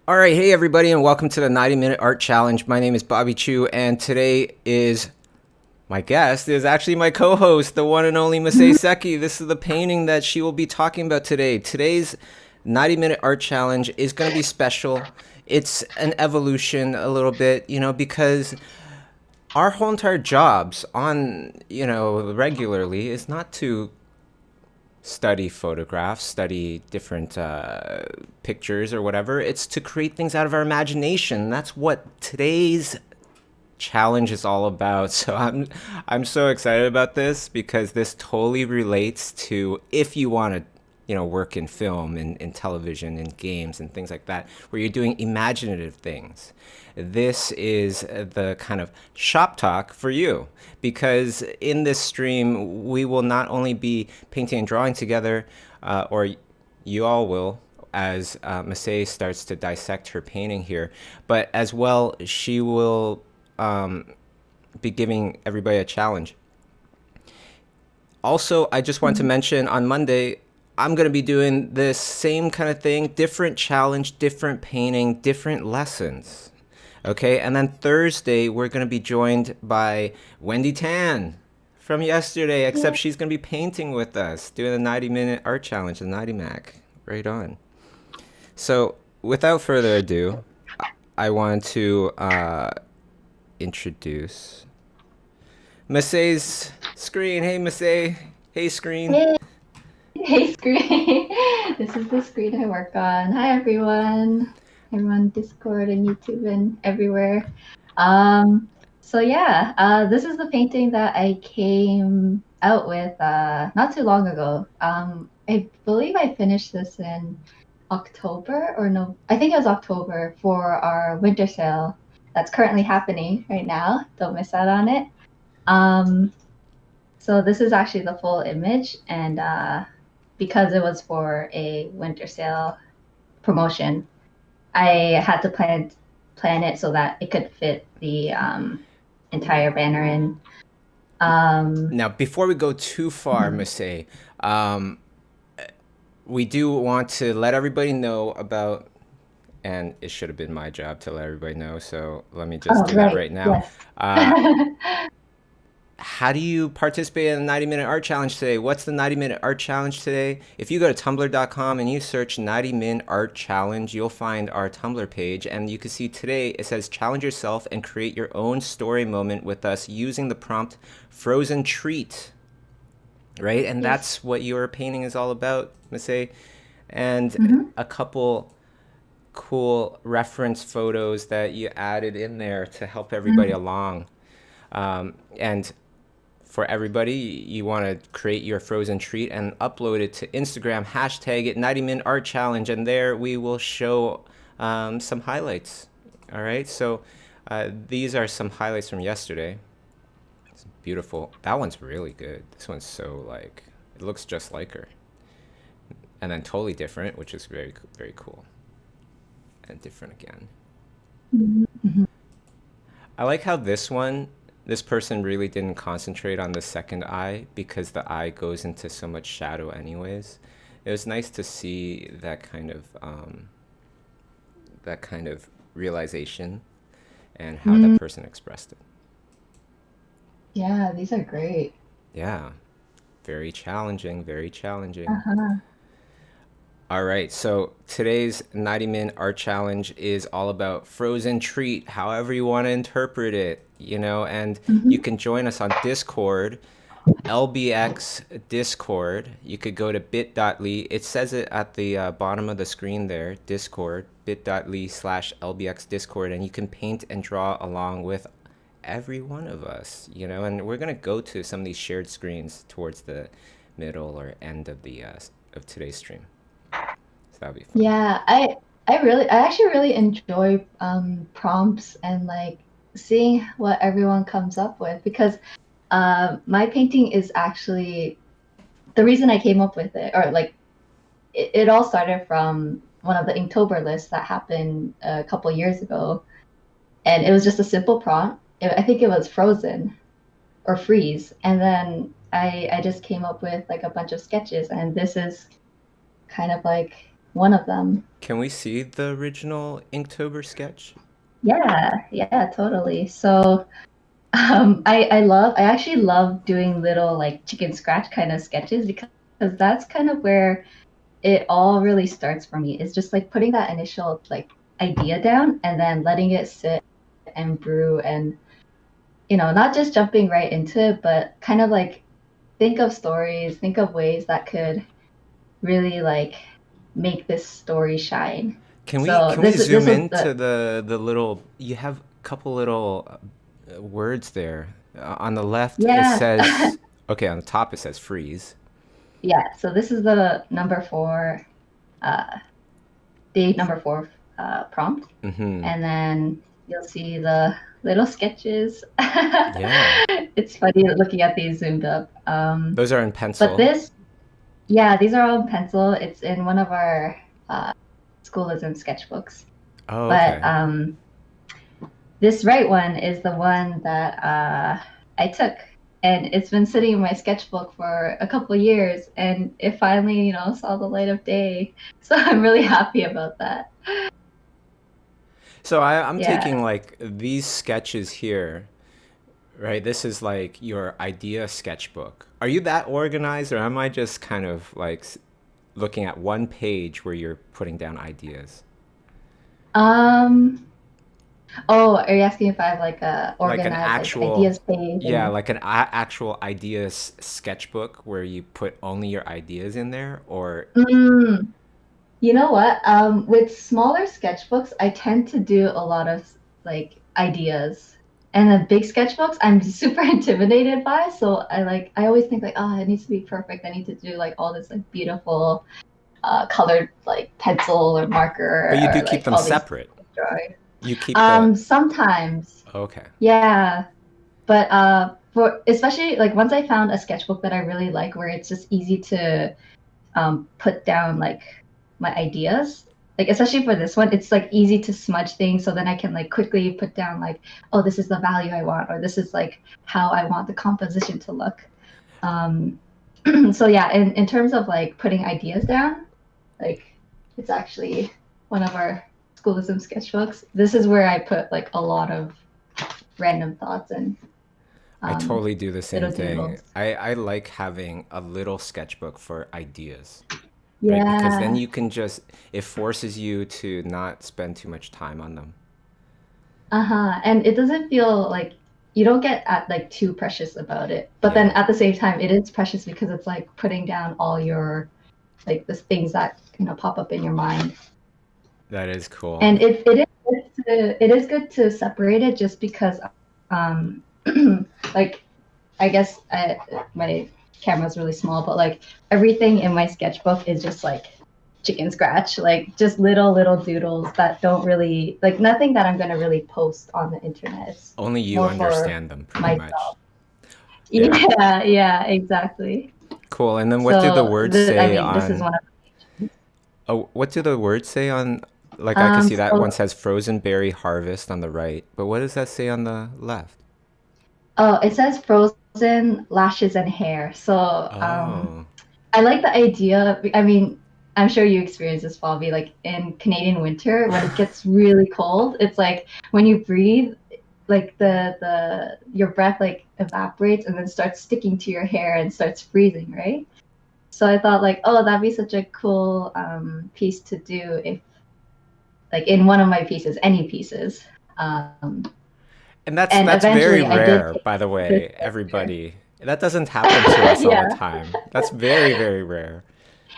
All right, hey everybody, and welcome to the 90-minute art challenge. My name is Bobby Chiu, and today is my guest is actually my co-host, the one and only Masae Seki. This is the painting that she will be talking about today. Today's 90-minute art challenge is going to be special. It's an evolution a little bit, because our whole entire jobs on, regularly is not to study photographs, study different pictures or whatever. It's to create things out of our imagination. That's what today's challenge is all about. So I'm so excited about this because this totally relates to if you want to work in film, in television, in games, and things like that, where you're doing imaginative things. This is the kind of shop talk for you because in this stream, we will not only be painting and drawing together, or you all will, as Masae starts to dissect her painting here, but as well, she will be giving everybody a challenge. Also, I just want to mention on Monday, I'm going to be doing this same kind of thing, different challenge, different painting, different lessons. Okay, and then Thursday, we're going to be joined by Wendy Tan from yesterday, except she's going to be painting with us, doing a 90-minute art challenge, the 90 Mac. Right on. So, without further ado, I want to introduce Masae's screen. Hey, Masae. Hey, screen. Hey, hey, screen. This is the screen I work on. Hi, everyone. I'm on Discord and YouTube and everywhere. So yeah, this is the painting that I came out with not too long ago. I believe I finished this in October or no, I think it was October for our winter sale that's currently happening right now. Don't miss out on it. Um, so this is actually the full image, and because it was for a winter sale promotion, I had to plan it so that it could fit the entire banner in. Now, before we go too far, Masae, um, we do want to let everybody know about, and it should have been my job to let everybody know, so let me just Oh, do that right. right now. Yes. Uh, how do you participate in the 90-minute art challenge today? What's the 90-minute art challenge today? If you go to tumblr.com and you search 90-min art challenge, you'll find our Tumblr page, and you can see today it says challenge yourself and create your own story moment with us using the prompt frozen treat, right? And Yes. that's what your painting is all about, Masae. And Mm-hmm. a couple cool reference photos that you added in there to help everybody along. And for everybody, you want to create your frozen treat and upload it to Instagram, hashtag it 90-min art challenge, and there we will show some highlights. All right, so these are some highlights from yesterday. It's beautiful. That one's really good. This one's so like, it looks just like her. And then totally different, which is very, very cool. And different again. Mm-hmm. I like how this person really didn't concentrate on the second eye because the eye goes into so much shadow anyways. It was nice to see that kind of realization and how that Mm, person expressed it. yeah, these are great. Yeah, very challenging, very challenging. Uh-huh. All right, so today's 90-min art challenge is all about frozen treat, however you want to interpret it, and you Mm-hmm. can join us on Discord, LBX Discord. You could go to bit.ly. It says it at the bottom of the screen there, Discord, bit.ly/LBX Discord, and you can paint and draw along with every one of us, and we're going to go to some of these shared screens towards the middle or end of the of today's stream. So that'll be fun. Yeah, I actually really enjoy prompts and like seeing what everyone comes up with because my painting is actually the reason I came up with it, or like it all started from one of the Inktober lists that happened a couple years ago, and it was just a simple prompt. I think it was frozen or freeze, and then I just came up with like a bunch of sketches, and this is kind of like one of them. Can we see the original Inktober sketch? Yeah, totally. So I actually love doing little like chicken scratch kind of sketches because that's kind of where it all really starts for me. It's just like putting that initial like idea down and then letting it sit and brew and not just jumping right into it, but kind of like think of stories, think of ways that could really like make this story shine. Can we So can we this zoom was into the little? You have a couple little words there. On the left, it yeah. says. Okay, on the top it says freeze. Yeah, so this is the uh day number 4 prompt. Mm-hmm. And then you'll see the little sketches. Yeah. It's funny looking at these zoomed up. Those are in But pencil. this, yeah, these are all in pencil. It's in one of our Schoolism sketchbooks. Oh, But okay. this right one is the one that I took. And it's been sitting in my sketchbook for a couple of years, and it finally, saw the light of day. So I'm really happy about that. So I'm Yeah. taking like these sketches here, right? This is like your idea sketchbook. Are you that organized, or am I just kind of like looking at one page where you're putting down ideas? Um, Oh, are you asking if I have like a Like an organized like actual, ideas page yeah, and like an actual ideas sketchbook where you put only your ideas in there, or mm, you know what? With smaller sketchbooks, I tend to do a lot of like ideas. And the big sketchbooks, I'm super intimidated by. So I always think like, oh, it needs to be perfect. I need to do like all this like beautiful colored like pencil or but marker you do or keep like them all these separate. drawings. You keep the, Sometimes, okay. yeah. But for especially like once I found a sketchbook that I really like, where it's just easy to put down like my ideas. Like especially for this one, it's like easy to smudge things, so then I can like quickly put down like, oh, this is the value I want, or this is like how I want the composition to look. Um, so yeah, in terms of like putting ideas down, like it's actually one of our Schoolism sketchbooks. This is where I put like a lot of random thoughts and I um, totally do the same little thing. doodles. I like having a little sketchbook for ideas, right? Because then Yeah. you can just, it forces you to not spend too much time on them. Uh-huh. And it doesn't feel like you don't get at like too precious about it. But then Yeah, at the same time, it is precious because it's like putting down all your like the things that pop up in your mind. that is cool. And it is good to separate it just because um like I guess my camera's really small, but like everything in my sketchbook is just like chicken scratch, like just little doodles that don't really like nothing that I'm gonna really post on the internet. It's Only you more for understand them, pretty much. myself. Yeah, Yeah, exactly. cool. And then what do the So words say this is on, one of oh, what do the words say on, like I can see that one so says frozen berry harvest on the right, but what does that say on the left? oh, it says frozen lashes and hair. So Oh, I like the idea. I mean, I'm sure you experience this, Bobby. Like in Canadian winter, when it gets really cold, it's like when you breathe, like the your breath like evaporates and then starts sticking to your hair and starts freezing, right? So I thought like, oh, that'd be such a cool piece to do if like in one of my pieces, any pieces. Um, and that's and that's very eventually, I did rare, take by the this way, picture. everybody. That doesn't happen to us all the Yeah. time. That's very, very rare.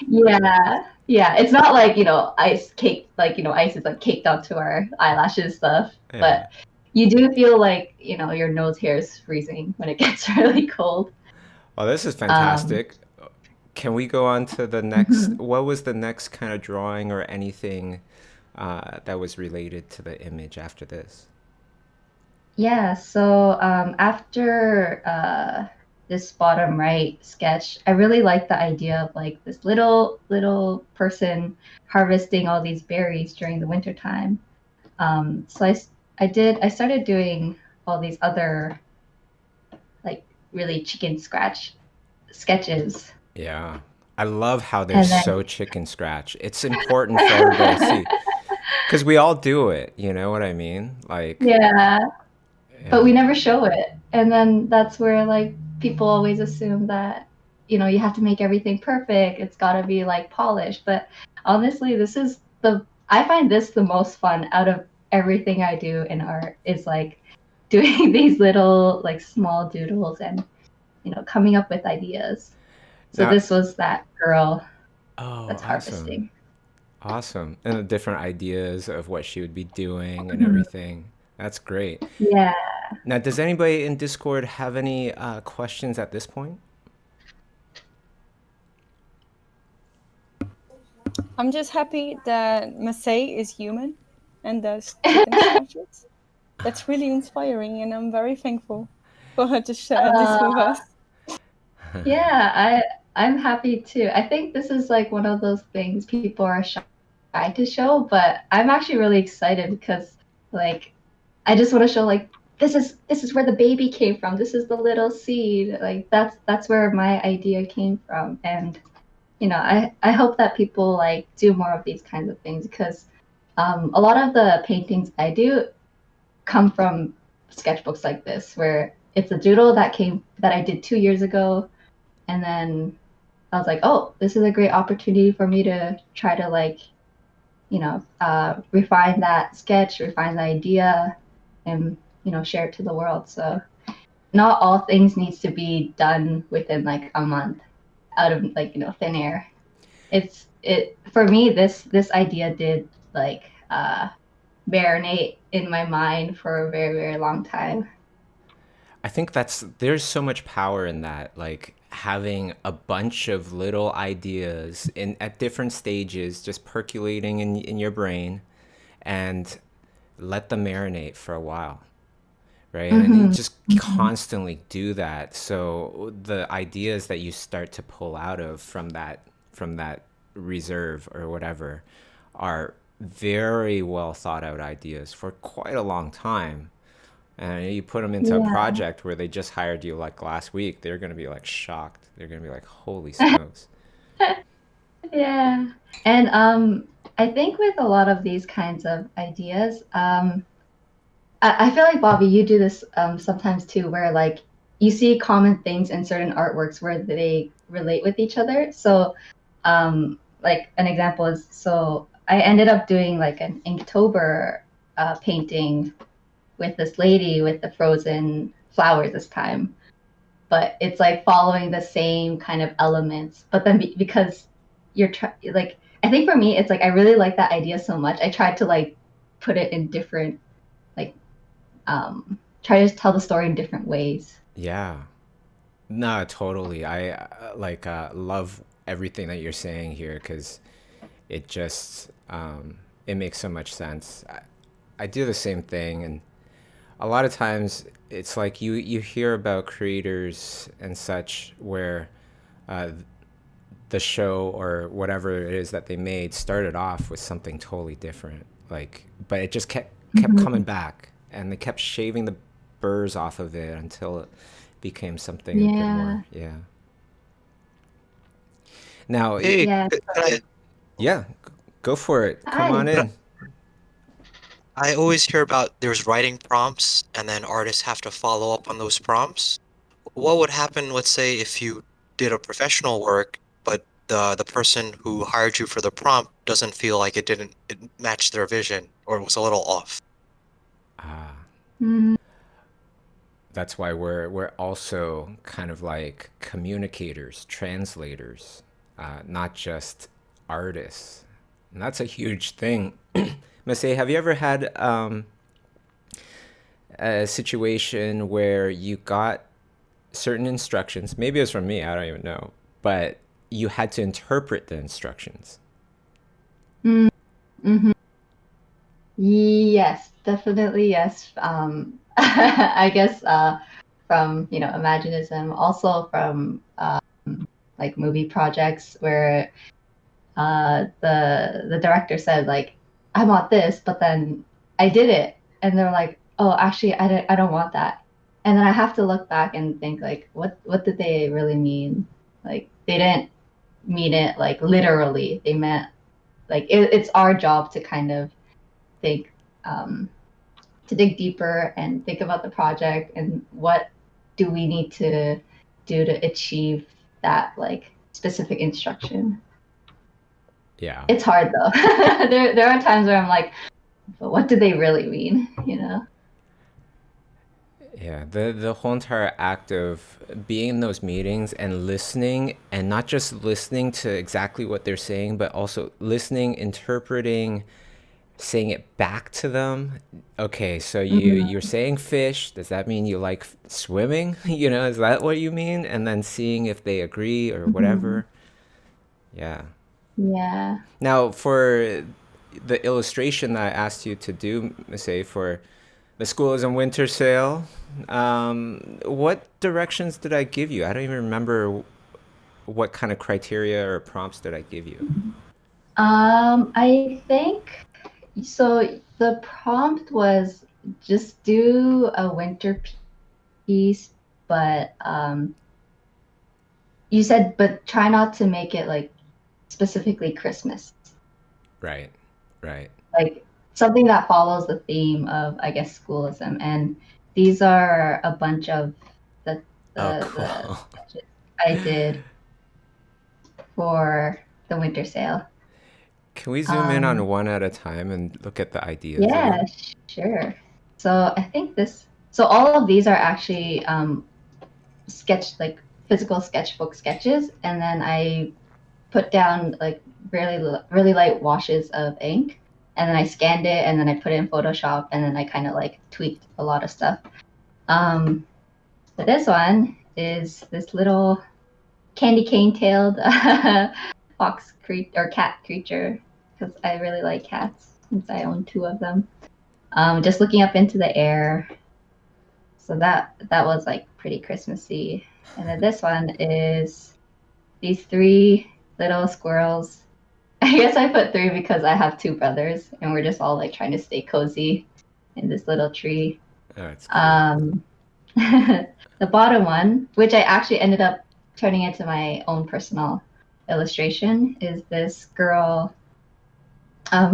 Yeah. It's not like, ice cake, like, ice is like caked onto our eyelashes stuff, Yeah. but you do feel like, your nose hair is freezing when it gets really cold. Well, this is Um, fantastic. Can we go on to the next? mhm. What was the next kind of drawing or anything that was related to the image after this? Yeah, so after this bottom right sketch, I really like the idea of like this little person harvesting all these berries during the winter time. So I started doing all these other like really chicken scratch sketches. Yeah. I love how they're And then so chicken scratch. It's important for everybody to see because we all do it. You know what I mean? Like, yeah, but yeah. we never show it. And then that's where like people always assume that, you have to make everything perfect. It's got to be like polished. But honestly, I find this the most fun out of everything I do in art is like doing these little like small doodles and, coming up with ideas. So Now, this was that girl oh, that's awesome. harvesting. Awesome. And the different ideas of what she would be doing and Mhm. everything. That's great. Yeah. Now, does anybody in Discord have any questions at this point? I'm just happy that Masae is human and does chicken scratches. That's really inspiring, and I'm very thankful for her to share this with Uh, us. yeah, I'm happy too. I think this is like one of those things people are shy to show, but I'm actually really excited because like I just want to show like this is where the baby came from. This is the little seed. Like that's where my idea came from. And I hope that people like do more of these kinds of things because a lot of the paintings I do come from sketchbooks like this where it's a doodle that I did 2 years ago, and then I was like, oh, this is a great opportunity for me to try to like, refine that sketch, refine the idea, and share it to the world. So not all things needs to be done within like a month out of like thin air. It for me this idea did like marinate in my mind for a very very long time. I think there's so much power in that, like having a bunch of little ideas in at different stages just percolating in your brain and let them marinate for a while, right? And you Mm-hmm. just Mm-hmm. constantly do that. So the ideas that you start to pull out of from that reserve or whatever are very well thought out ideas for quite a long time. And you put them into a Yeah. project where they just hired you like last week, they're going to be like shocked. They're going to be like, holy smokes. Yeah. And I think with a lot of these kinds of ideas, I feel like Bobby, you do this sometimes too, where like you see common things in certain artworks where they relate with each other. So, like an example is, so I ended up doing like an Inktober painting with this lady with the frozen flowers this time, but it's like following the same kind of elements. But then because like, I think for me, it's like I really like that idea so much. I tried to like put it in different like try to tell the story in different ways. Yeah. No, totally. I like love everything that you're saying here because it just it makes so much sense. I do the same thing, and a lot of times it's like you hear about creators and such where uh, the show or whatever it is that they made started off with something totally different, like, but it just kept coming Mm-hmm. back, and they kept shaving the burrs off of it until it became something a bit more, Yeah. yeah. Now, Hey, Yeah. yeah, go for it. Come on Hi. but in. I always hear about there's writing prompts and then artists have to follow up on those prompts. What would happen, let's say, if you did a professional work, but the person who hired you for the prompt doesn't feel like it matched their vision or it was a little off? Ah, Mm, that's why we're also kind of like communicators, translators, not just artists. And that's a huge thing. Masae, have you ever had a situation where you got certain instructions? Maybe it was from me, I don't even know, but you had to interpret the instructions. mm, mhm. Yes, definitely yes. I guess from Imaginism, also from like movie projects where the director said like I want this, but then I did it, and they're like, oh, actually, I don't want that, and then I have to look back and think like what did they really mean? Like they didn't mean it like literally. They meant like it's our job to kind of think, to dig deeper and think about the project and what do we need to do to achieve that like specific instruction. Yeah. It's hard though. there are times where I'm like, but what do they really mean? You know? Yeah, the whole entire act of being in those meetings and listening, and not just listening to exactly what they're saying, but also listening, interpreting, saying it back to them. Okay, so you're saying fish. Does that mean you like swimming? You know, is that what you mean? And then seeing if they agree or whatever. Yeah. Yeah. Now, for the illustration that I asked you to do, say for the Schoolism winter sale, what directions did I give you? I don't even remember what kind of criteria or prompts did I give you. I think so. The prompt was just do a winter piece, but you said, but try not to make it like specifically Christmas. Right, right. Like something that follows the theme of, I guess, schoolism. And these are a bunch of the Oh, the cool. sketches I did for the winter sale. Can we zoom in on one at a time and look at the ideas Yeah, again? sure. So I think so all of these are actually like physical sketchbook sketches, and then I put down like really light washes of ink, and then I scanned it, and then I put it in Photoshop, and then I kind of like tweaked a lot of stuff. But this one is this little candy cane-tailed cat creature, because I really like cats since I own 2 of them. Just looking up into the air. So that was like pretty Christmassy. And then this one is these 3 little squirrels. I guess I put 3 because I have 2 brothers, and we're just all like trying to stay cozy in this little tree. Oh, it's cool. The bottom one, which I actually ended up turning into my own personal illustration, is this girl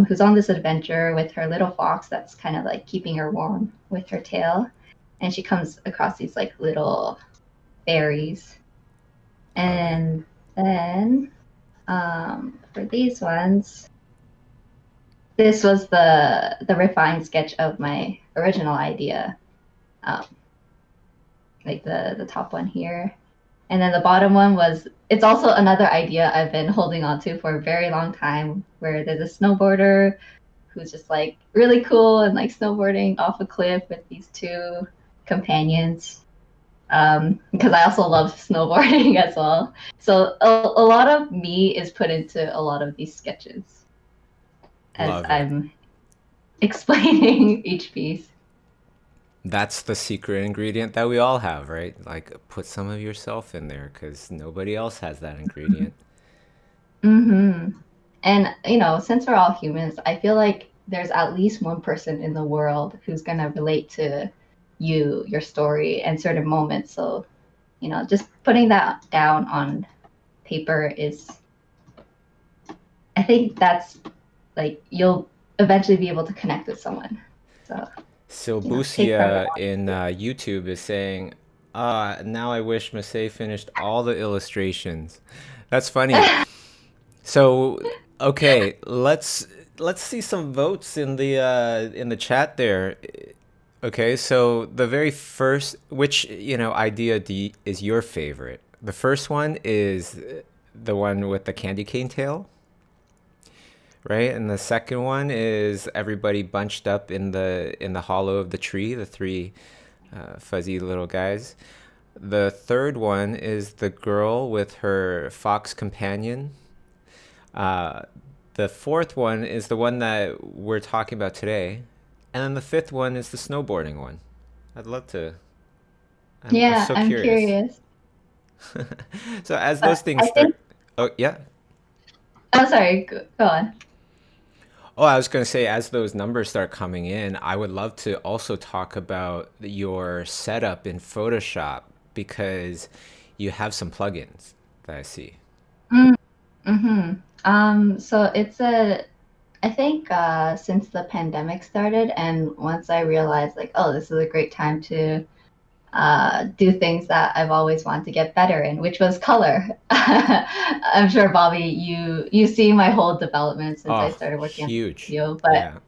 who's on this adventure with her little fox that's kind of like keeping her warm with her tail. And she comes across these like little fairies. And then for these ones, this was the refined sketch of my original idea. Like the top one here. And then the bottom one it's also another idea I've been holding on to for a very long time, where there's a snowboarder who's just like really cool and like snowboarding off a cliff with these 2 companions. Because I also love snowboarding as well. So a lot of me is put into a lot of these sketches as I'm explaining each piece. That's the secret ingredient that we all have, right? Like, put some of yourself in there because nobody else has that ingredient. Mm-hmm. And, since we're all humans, I feel like there's at least one person in the world who's going to relate to your story, and certain moments. So, just putting that down on paper I think that's like, you'll eventually be able to connect with someone. So take from Busia in YouTube is saying, now I wish Masae finished all the illustrations. That's funny. So, okay, let's see some votes in the chat there. Okay, so the very first, which idea is your favorite? The first one is the one with the candy cane tail, right? And the second one is everybody bunched up in the hollow of the tree, the 3 fuzzy little guys. The third one is the girl with her fox companion. The fourth one is the one that we're talking about today. And then the 5th one is the snowboarding one. I'd love to. I'm so curious. So as those things start... Oh, yeah. Oh, sorry. Go on. Oh, I was going to say, as those numbers start coming in, I would love to also talk about your setup in Photoshop, because you have some plugins that I see. So it's I think since the pandemic started, and once I realized like, oh, this is a great time to do things that I've always wanted to get better in, which was color. I'm sure, Bobby, you see my whole development since I started working on huge. video, but Yeah.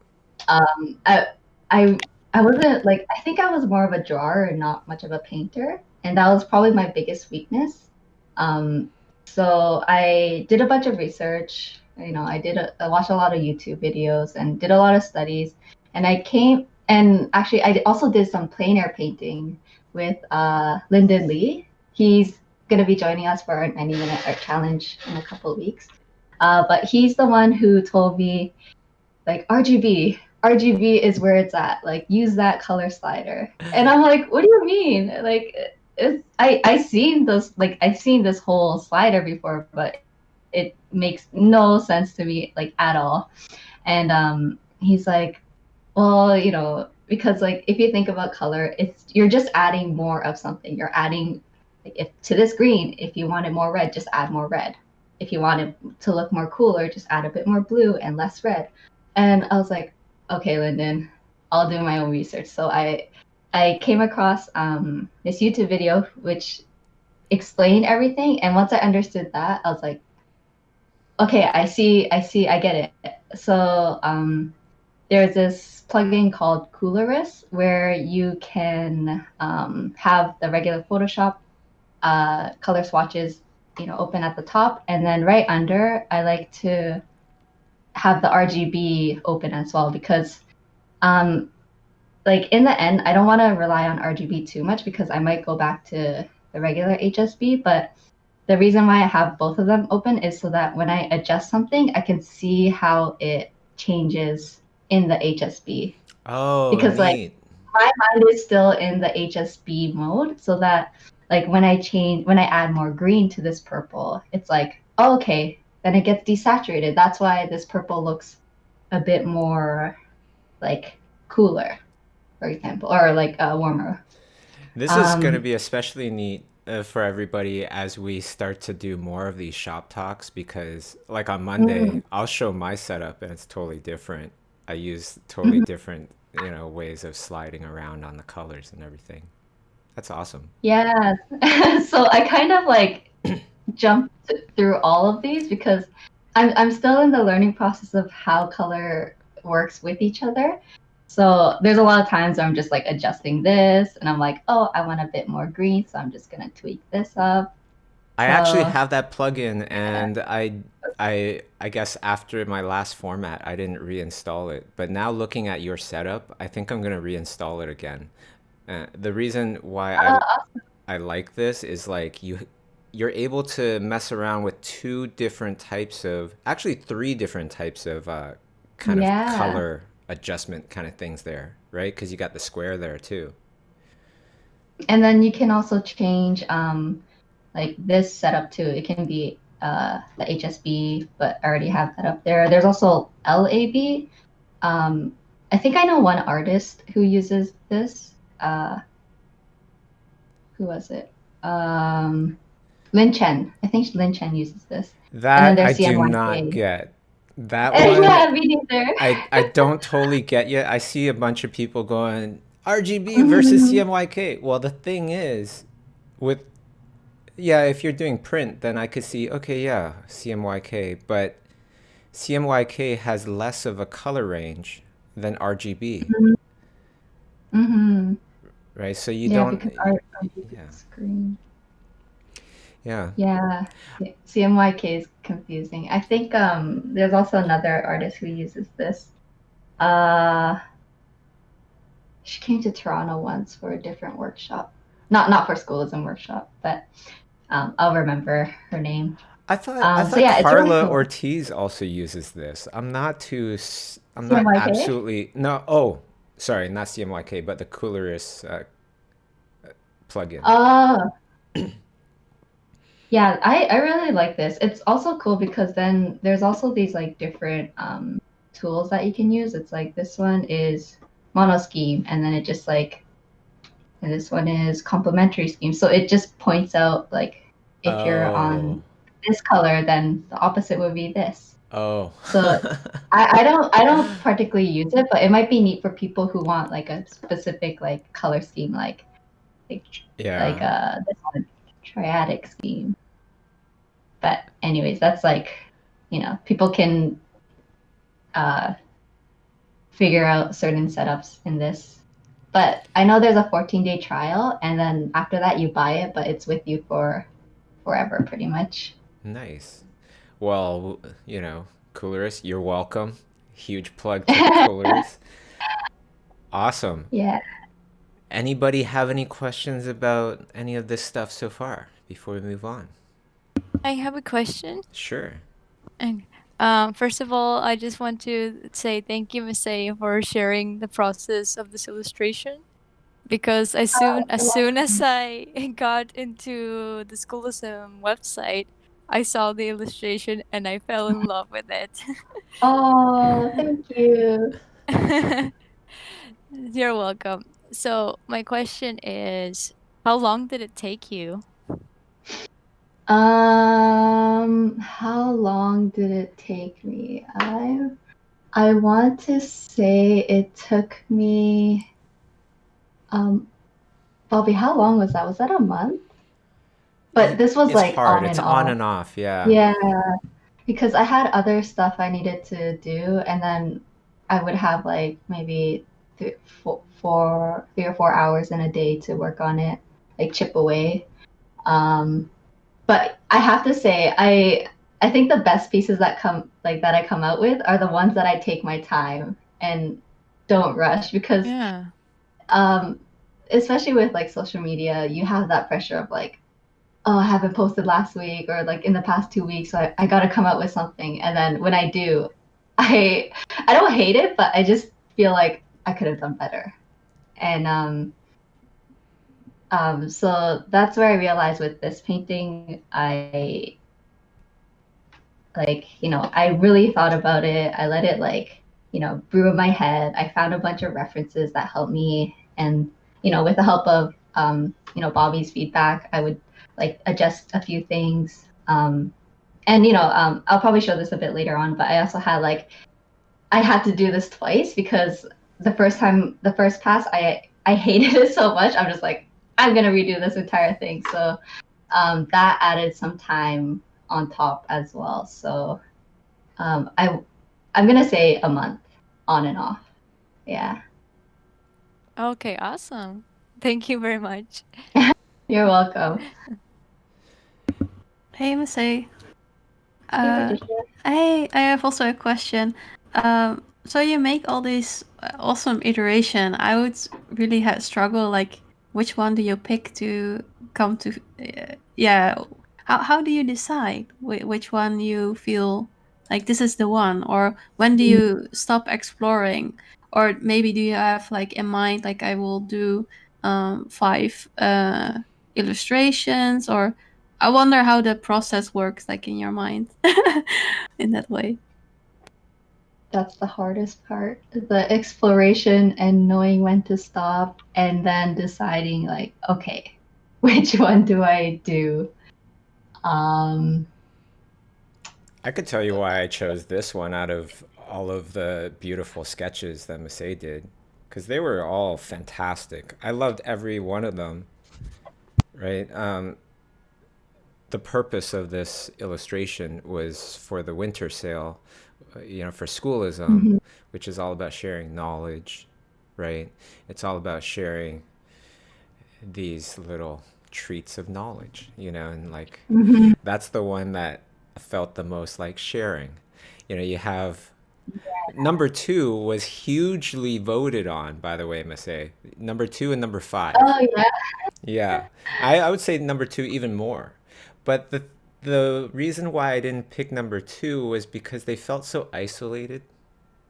I I I wasn't like, I think I was more of a drawer and not much of a painter, and that was probably my biggest weakness. Um, so I did a bunch of research. I watched a lot of YouTube videos and did a lot of studies, and actually I also did some plein air painting with Lyndon Lee. He's gonna be joining us for our 90-minute art challenge in a couple of weeks. But he's the one who told me like RGB is where it's at. Like use that color slider. And I'm like, what do you mean? Like I've seen this whole slider before, but it makes no sense to me like at all. And he's like, well, because like if you think about color, you're just adding more of something. You're adding like if to this green, if you wanted more red, just add more red. If you want it to look more cooler, just add a bit more blue and less red. And I was like, okay, Lyndon, I'll do my own research. So I came across this YouTube video which explained everything. And once I understood that, I was like, okay, I get it. So there's this plugin called Cooleris where you can have the regular Photoshop color swatches, open at the top, and then right under, I like to have the RGB open as well because like in the end, I don't want to rely on RGB too much because I might go back to the regular HSB. But the reason why I have both of them open is so that when I adjust something, I can see how it changes in the HSB. Oh, Because like neat. my mind is still in the HSB mode, so that like when I add more green to this purple, it's like, oh, okay, then it gets desaturated. That's why this purple looks a bit more like cooler, for example, or like warmer. This is going to be especially neat for everybody as we start to do more of these shop talks because, like on Monday, I'll show my setup and it's totally different. I use totally different, ways of sliding around on the colors and everything. That's awesome. Yeah. So I kind of like jumped through all of these because I'm still in the learning process of how color works with each other. So there's a lot of times where I'm just like adjusting this and I'm like, oh, I want a bit more green, so I'm just gonna tweak this up. I So actually have that plugin, yeah. and I guess after my last format, I didn't reinstall it. But now looking at your setup, I think I'm gonna reinstall it again. The reason why I like this is like you're able to mess around with actually three different types of kind of Yeah. color adjustment kind of things there, right? Because you got the square there too. And then you can also change like this setup too. It can be the HSB, but I already have that up there. There's also LAB. I think I know one artist who uses this. Who was it? Lin Chen. I think Lin Chen uses this. And then That I there's do CMYK. not get. That Yeah, one, me neither. I don't totally get yet. I see a bunch of people going RGB versus CMYK. Well, the thing is, if you're doing print, then I could see, okay, yeah, CMYK, but CMYK has less of a color range than RGB, Mm-hmm. right? So you Yeah, don't, because RGB yeah, is green. yeah. Yeah, CMYK is confusing. I think there's also another artist who uses this. Uh, she came to Toronto once for a different workshop. Not for Schoolism workshop, but I'll remember her name. I So thought yeah, it's really Carla cool. Ortiz also uses this. I'm not CMYK? absolutely, no, oh, sorry, not CMYK, but the Cooleris plugin. Oh, yeah, I really like this. It's also cool because then there's also these like different tools that you can use. It's like this one is mono scheme, and then it just like, and this one is complementary scheme. So it just points out like if you're Oh, on this color, then the opposite would be this. Oh. So I don't particularly use it, but it might be neat for people who want like a specific like color scheme, like Yeah. this one, triadic scheme. But anyways, that's like, people can figure out certain setups in this. But I know there's a 14-day trial, and then after that you buy it, but it's with you for forever, pretty much. Nice. Well, Coolers, you're welcome. Huge plug to the Coolers. Awesome. Yeah. Anybody have any questions about any of this stuff so far before we move on? I have a question. Sure. And first of all, I just want to say thank you, Masae, for sharing the process of this illustration. Because as soon as I got into the Schoolism website, I saw the illustration and I fell in love with it. Oh, thank you. You're welcome. So my question is, how long did it take you? How long did it take me? I want to say it took me Bobby, how long was that? Was that a month? But this was It's like hard. on It's and on off. and off. Yeah. Yeah, because I had other stuff I needed to do, and then I would have like maybe 3 or 4 hours in a day to work on it, like chip away. But I have to say, I think the best pieces that I come out with are the ones that I take my time and don't rush, because Yeah. especially with like social media, you have that pressure of like, oh, I haven't posted last week or like in the past 2 weeks, so I got to come up with something. And then when I do, I don't hate it, but I just feel like I could have done better. And so that's where I realized with this painting, I really thought about it. I let it brew in my head. I found a bunch of references that helped me, and with the help of Bobby's feedback, I would like adjust a few things. And I'll probably show this a bit later on, but I also had I had to do this twice, because the first pass, I hated it so much. I'm just like, I'm gonna redo this entire thing. So that added some time on top as well. So I'm gonna say a month on and off. Yeah. Okay, awesome. Thank you very much. You're welcome. Hey, Masae. Hey, Patricia. I have also a question. So you make all these awesome iteration. I would really struggle, like, which one do you pick to come to? How do you decide which one you feel like this is the one, or when do you stop exploring, or maybe do you have like in mind like I will do 5 illustrations, or I wonder how the process works like in your mind in that way. That's the hardest part, the exploration and knowing when to stop, and then deciding like, okay, which one do I do? I could tell you why I chose this one out of all of the beautiful sketches that Masae did, because they were all fantastic. I loved every one of them, right? The purpose of this illustration was for the winter sale, for Schoolism, which is all about sharing knowledge, right? It's all about sharing these little treats of knowledge, and like that's the one that felt the most like sharing. You have number 2 was hugely voted on, by the way, Masae. Number 2 and number 5. Oh yeah. Yeah, I would say number 2 even more. But the reason why I didn't pick number 2 was because they felt so isolated.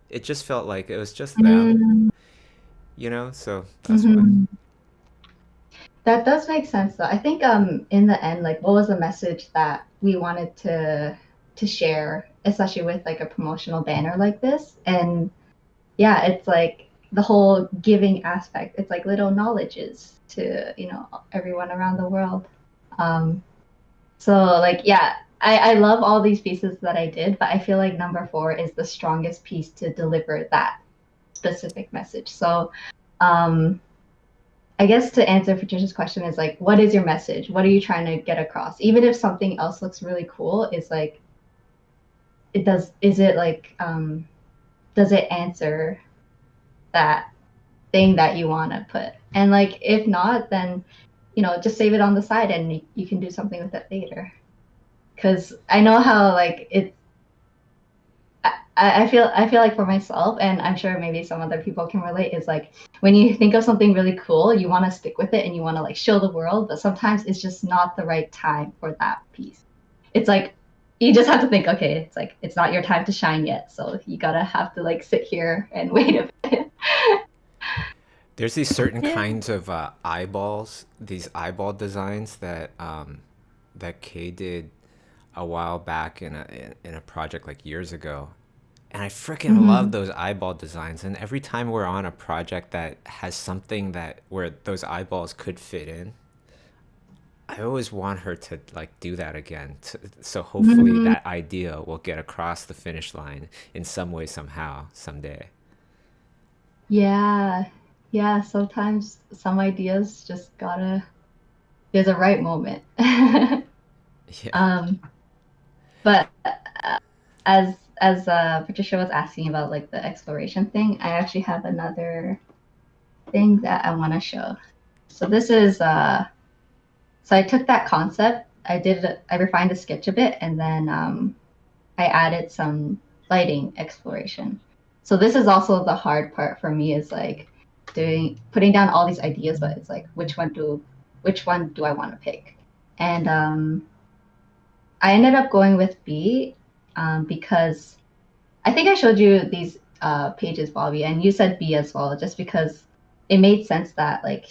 It just felt like it was just them, so that's why. That does make sense though. I think in the end, like, what was the message that we wanted to share, especially with like a promotional banner like this? And yeah, it's like the whole giving aspect. It's like little knowledges to everyone around the world. So like, yeah, I love all these pieces that I did, but I feel like number 4 is the strongest piece to deliver that specific message. So I guess to answer Patricia's question is like, what is your message? What are you trying to get across? Even if something else looks really cool, it's like, does it answer that thing that you want to put? And like, if not, then, just save it on the side and you can do something with it later. Because I know how like I feel like for myself, and I'm sure maybe some other people can relate, is like when you think of something really cool, you want to stick with it and you want to like show the world, but sometimes it's just not the right time for that piece. It's like you just have to think, okay, it's like it's not your time to shine yet, so you have to like sit here and wait a bit. There's these certain kinds of eyeballs, these eyeball designs that Kay did a while back in a project like years ago, and I freaking love those eyeball designs. And every time we're on a project that has something where those eyeballs could fit in, I always want her to like do that again. So hopefully that idea will get across the finish line in some way, somehow, someday. Yeah, sometimes some ideas just there's a right moment. Yeah. But as Patricia was asking about like the exploration thing, I actually have another thing that I want to show. So this is so I took that concept, I refined the sketch a bit, and then I added some lighting exploration. So this is also the hard part for me, is like putting down all these ideas, but it's like which one do I want to pick? And I ended up going with B because I think I showed you these pages, Bobby, and you said B as well, just because it made sense that like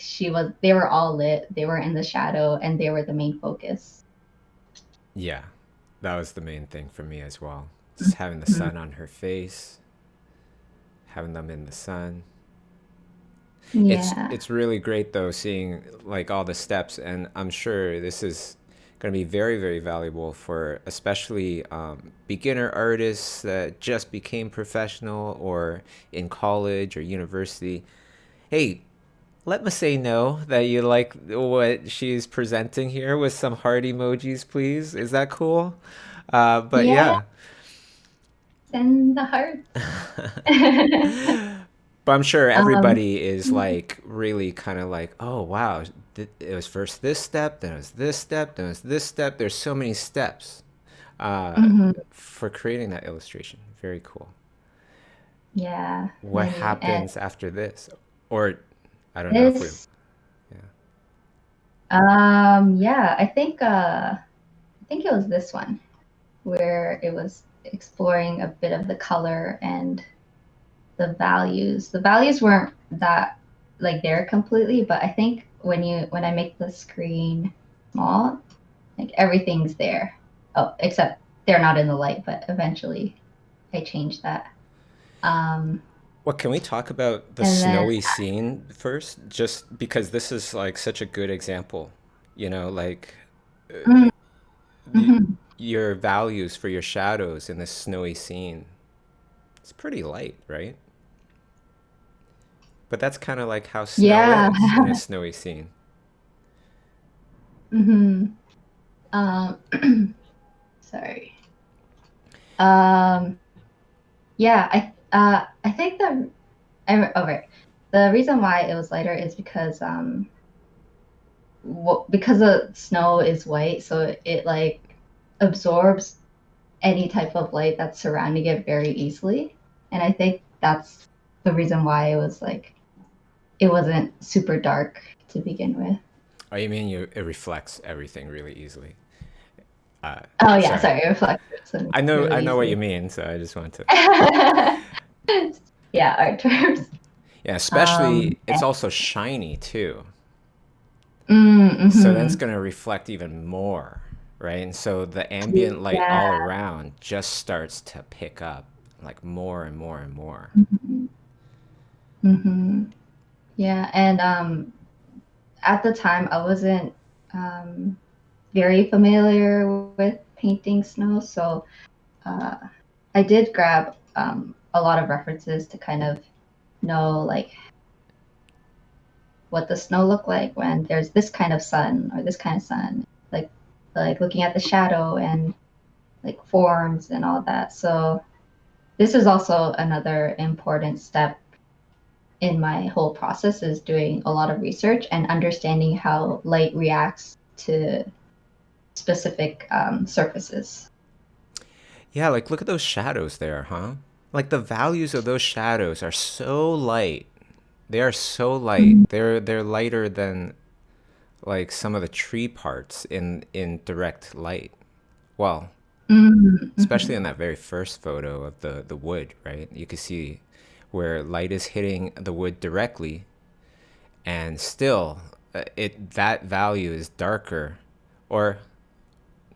they were all lit, they were in the shadow, and they were the main focus. Yeah, that was the main thing for me as well. Just having the sun on her face, having them in the sun. Yeah. It's really great though, seeing like all the steps, and I'm sure this is going to be very, very valuable for especially beginner artists that just became professional or in college or university. Hey, let Masae know that you like what she's presenting here with some heart emojis, please. Is that cool? But yeah. Send the heart. But I'm sure everybody is like really kind of like, oh wow, it was first this step, then it was this step, then it was this step. There's so many steps for creating that illustration. Very cool. Yeah. What really. happens after this? Or I don't know if we. Yeah, I think it was this one where it was exploring a bit of the color and the values. The values weren't that like there completely, but I think when I make the screen small, like everything's there. Oh, except they're not in the light, but eventually I changed that. Well, can we talk about the snowy scene first? Just because this is like such a good example, like your values for your shadows in this snowy scene. It's pretty light, right? But that's kind of like how snow is in a snowy scene. Sorry. Yeah, I think the reason why it was lighter is because the snow is white, so it like absorbs any type of light that's surrounding it very easily, and I think that's the reason why it wasn't super dark to begin with. Oh, you mean it reflects everything really easily? Sorry, it reflects. I know really what you mean, so I just want to. Yeah, art terms. Yeah, especially it's also shiny too. Mm-hmm. So then it's going to reflect even more, right? And so the ambient light all around just starts to pick up like more and more and more. Yeah, and at the time I wasn't very familiar with painting snow. So I did grab a lot of references to kind of know like what the snow look like when there's this kind of sun or this kind of sun, like looking at the shadow and like forms and all that. So this is also another important step in my whole process, is doing a lot of research and understanding how light reacts to specific surfaces. Yeah, like look at those shadows there, huh? Like the values of those shadows are so light. They are so light. They're lighter than like some of the tree parts in direct light. Well, especially in that very first photo of the wood, right? You can see where light is hitting the wood directly, and still that value is darker, or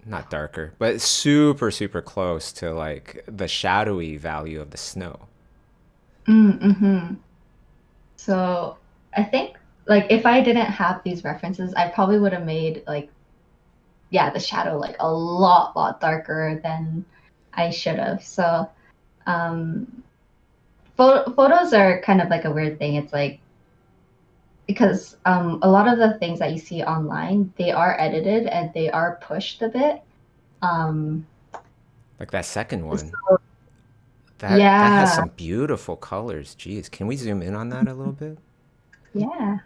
not darker, but super super close to like the shadowy value of the snow. So I think like if I didn't have these references, I probably would have made like, yeah, the shadow like a lot darker than I should have. So photos are kind of like a weird thing. It's like, because a lot of the things that you see online, they are edited and they are pushed a bit. Like that second one. So, That has yeah, some beautiful colors. Jeez, can we zoom in on that a little bit? yeah.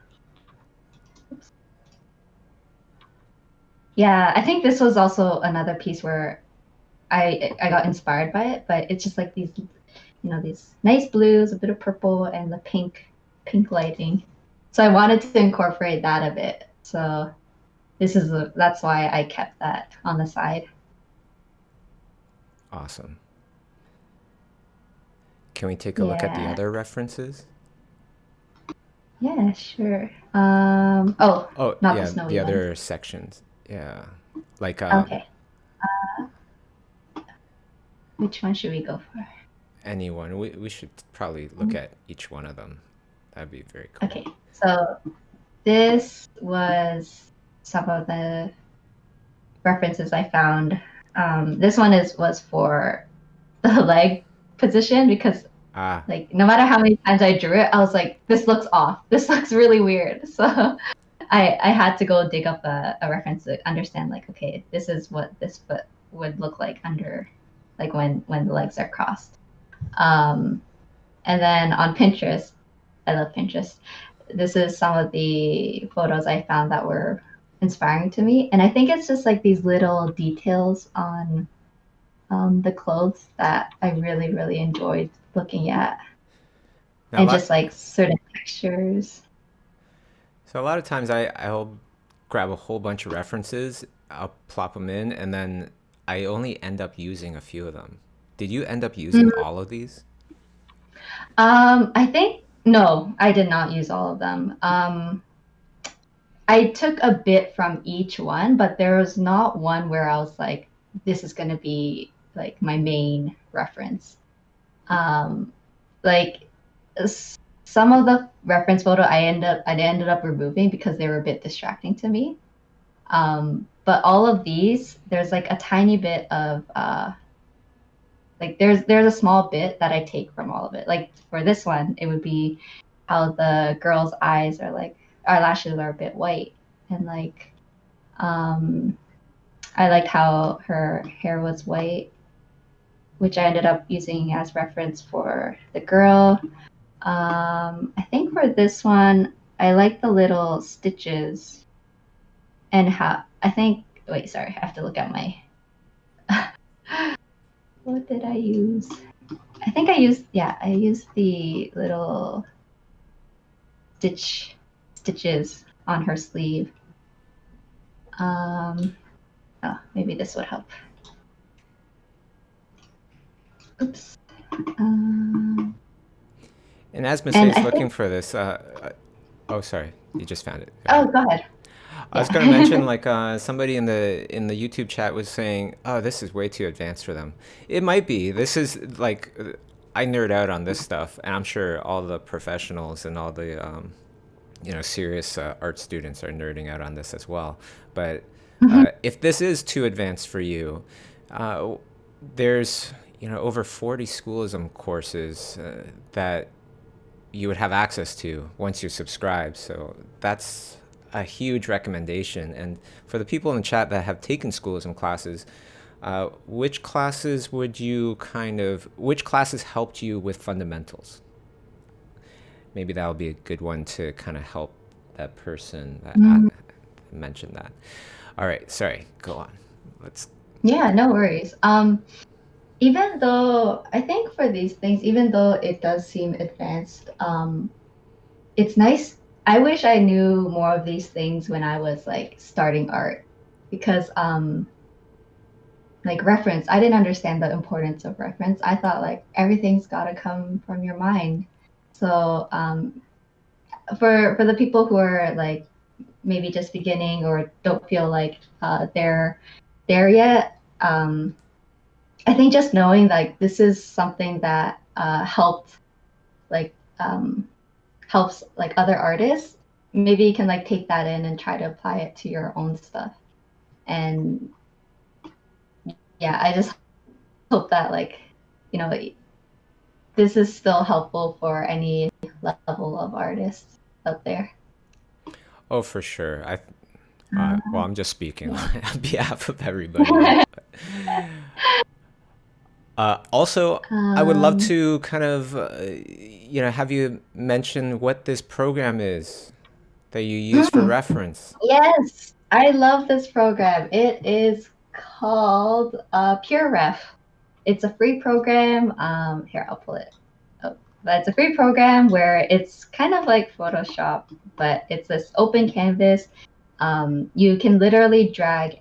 Yeah, I think this was also another piece where I got inspired by it, but it's just like these, these nice blues, a bit of purple, and the pink lighting. So I wanted to incorporate that a bit. So that's why I kept that on the side. Awesome. Can we take a look at the Yeah. other references? Yeah, sure. Oh, not yeah, the snowy the ones. other sections. Yeah. Like Okay. Which one should we go for? anyone. We should probably look at each one of them. That'd be very cool. Okay, so this was some of the references I found. This one was for the leg position, because Ah, like no matter how many times I drew it, I was like, this looks off. This looks really weird. So I had to go dig up a reference to understand like, okay, this is what this foot would look like under, like when the legs are crossed. And then on Pinterest, I love Pinterest. This is some of the photos I found that were inspiring to me. And I think it's just like these little details on the clothes that I really, really enjoyed looking at. now And just like certain textures. so a lot of times I'll grab a whole bunch of references, I'll plop them in, and then I only end up using a few of them. Did you end up using all of these? I think, no, I did not use all of them. I took a bit from each one, but there was not one where I was like, this is going to be like my main reference. Like some of the reference photo I ended up removing because they were a bit distracting to me. But all of these, there's like a tiny bit of like there's a small bit that I take from all of it. Like for this one, it would be how the girl's eyes are like, eyelashes are a bit white, and like I liked how her hair was white, which I ended up using as reference for the girl. I think for this one, I like the little stitches and how I think. Wait, sorry, I have to look at my. What did I use? I think I used the little stitches on her sleeve. Maybe this would help. Oops. And as Masae is looking think, for this, oh, sorry, you just found it. oh, go ahead. I was going to mention, like, somebody in the YouTube chat was saying, "Oh, this is way too advanced for them." It might be. This is like, I nerd out on this stuff, and I'm sure all the professionals and all the, serious art students are nerding out on this as well. But if this is too advanced for you, There's over 40 Schoolism courses that you would have access to once you subscribe. So that's a huge recommendation. And for the people in the chat that have taken Schoolism classes, which classes helped you with fundamentals? Maybe that'll be a good one to kind of help that person that mentioned that. All right, sorry, go on. Yeah, no worries. Even though I think for these things, even though it does seem advanced, it's nice. I wish I knew more of these things when I was like starting art, because like reference, I didn't understand the importance of reference. I thought like everything's got to come from your mind. So for the people who are like maybe just beginning or don't feel like they're there yet, I think just knowing like this is something that helps like other artists, maybe you can like take that in and try to apply it to your own stuff. And yeah, I just hope that like this is still helpful for any level of artists out there. Oh, for sure. Well, I'm just speaking on behalf of everybody. Also, I would love to kind of, have you mention what this program is that you use for reference. Yes, I love this program. It is called PureRef. It's a free program. Here, I'll pull it up. But it's a free program where it's kind of like Photoshop, but it's this open canvas. You can literally drag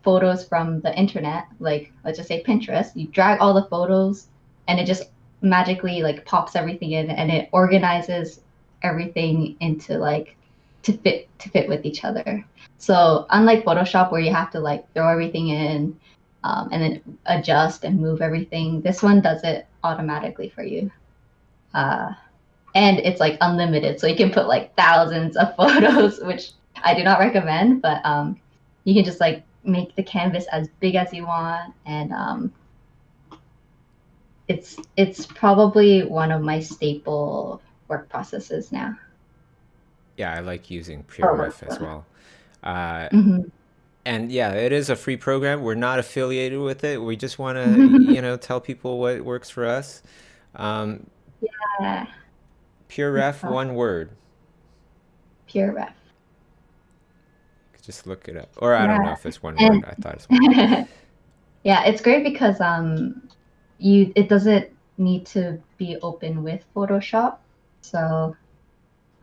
photos from the internet, like let's just say Pinterest. You drag all the photos and it just magically like pops everything in, and it organizes everything into like to fit with each other. So unlike Photoshop where you have to like throw everything in and then adjust and move everything, this one does it automatically for you. And it's like unlimited, so you can put like thousands of photos, which I do not recommend, but you can just like make the canvas as big as you want, and it's probably one of my staple work processes now. Yeah, I like using PureRef as well. And yeah, it is a free program. We're not affiliated with it. We just want to, tell people what works for us. Yeah. PureRef, one word. PureRef. Just look it up. Or I don't know if it's one word. I thought it's one word. Yeah, it's great because it doesn't need to be open with Photoshop. So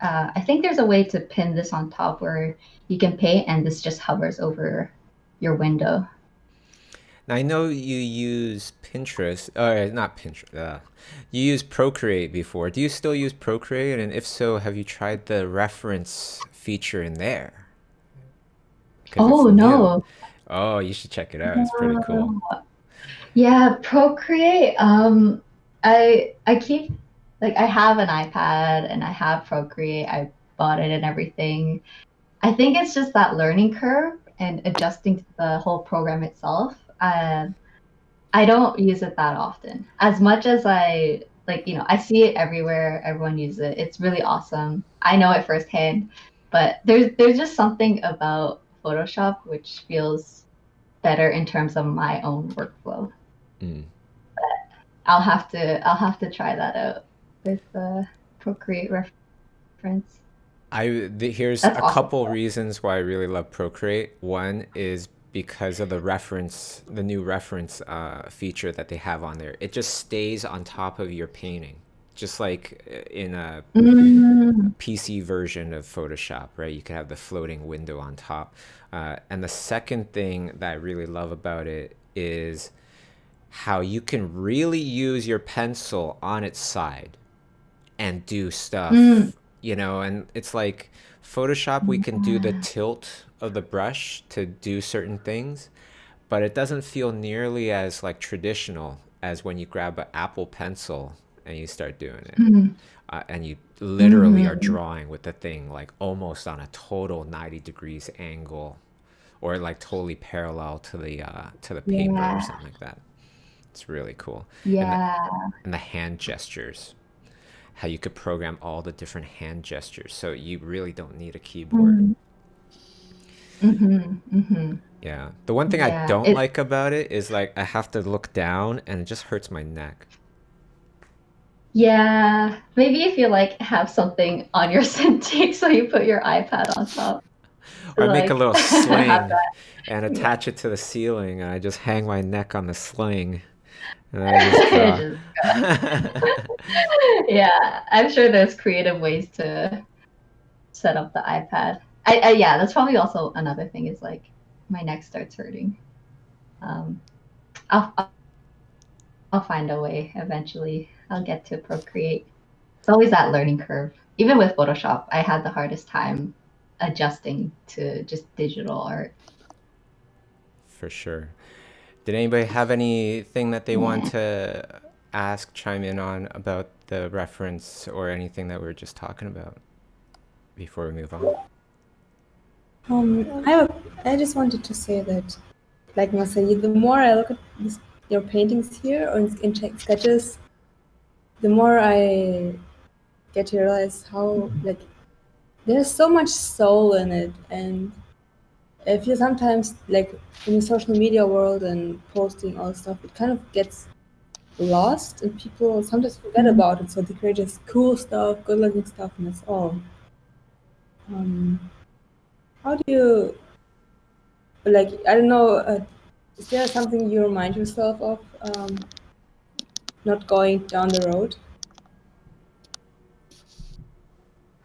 I think there's a way to pin this on top where you can paint and this just hovers over your window. Now, I know you use Pinterest, or not Pinterest, you used Procreate before. Do you still use Procreate? And if so, have you tried the reference feature in there? Oh, no. Oh, you should check it out. It's pretty cool. Yeah, Procreate. I keep like I have an iPad and I have Procreate. I bought it and everything. I think it's just that learning curve and adjusting to the whole program itself. I don't use it that often. As much as I like, I see it everywhere. Everyone uses it. It's really awesome. I know it firsthand. But there's just something about Photoshop which feels better in terms of my own workflow. But I'll have to try that out with the Procreate reference. Here's That's a awesome. couple reasons why I really love Procreate. One is because of the new reference feature that they have on there. It just stays on top of your painting, just like in a PC version of Photoshop, right? You can have the floating window on top. And the second thing that I really love about it is how you can really use your pencil on its side and do stuff, and it's like Photoshop, we can do the tilt of the brush to do certain things, but it doesn't feel nearly as like traditional as when you grab an Apple Pencil and you start doing it. And you literally are drawing with the thing like almost on a total 90 degrees angle or like totally parallel to the paper or Yeah. something like that. It's really cool. Yeah. And the hand gestures, how you could program all the different hand gestures, so you really don't need a keyboard. Yeah. The one thing I Yeah. don't like about it is like I have to look down and it just hurts my neck. Yeah. Maybe if you like have something on your Cintiq, so you put your iPad on top Or to I make a like little have sling that. and Yeah. attach it to the ceiling, and I just hang my neck on the sling and I just draw. Yeah, I'm sure there's creative ways to set up the iPad. Yeah, that's probably also another thing is like my neck starts hurting. Um, I'll find a way eventually. I'll get to Procreate. It's always that learning curve. Even with Photoshop, I had the hardest time adjusting to just digital art. For sure. Did anybody have anything that they want to ask, chime in on about the reference or anything that we were just talking about before we move on? I just wanted to say that, like Masae, the more I look at your paintings here or in sketches, the more I get to realize how like there's so much soul in it. And if you sometimes like in the social media world and posting all stuff, it kind of gets lost and people sometimes forget about it. So they create just cool stuff, good looking stuff, and that's all. How do you like? I don't know. Is there something you remind yourself of not going down the road?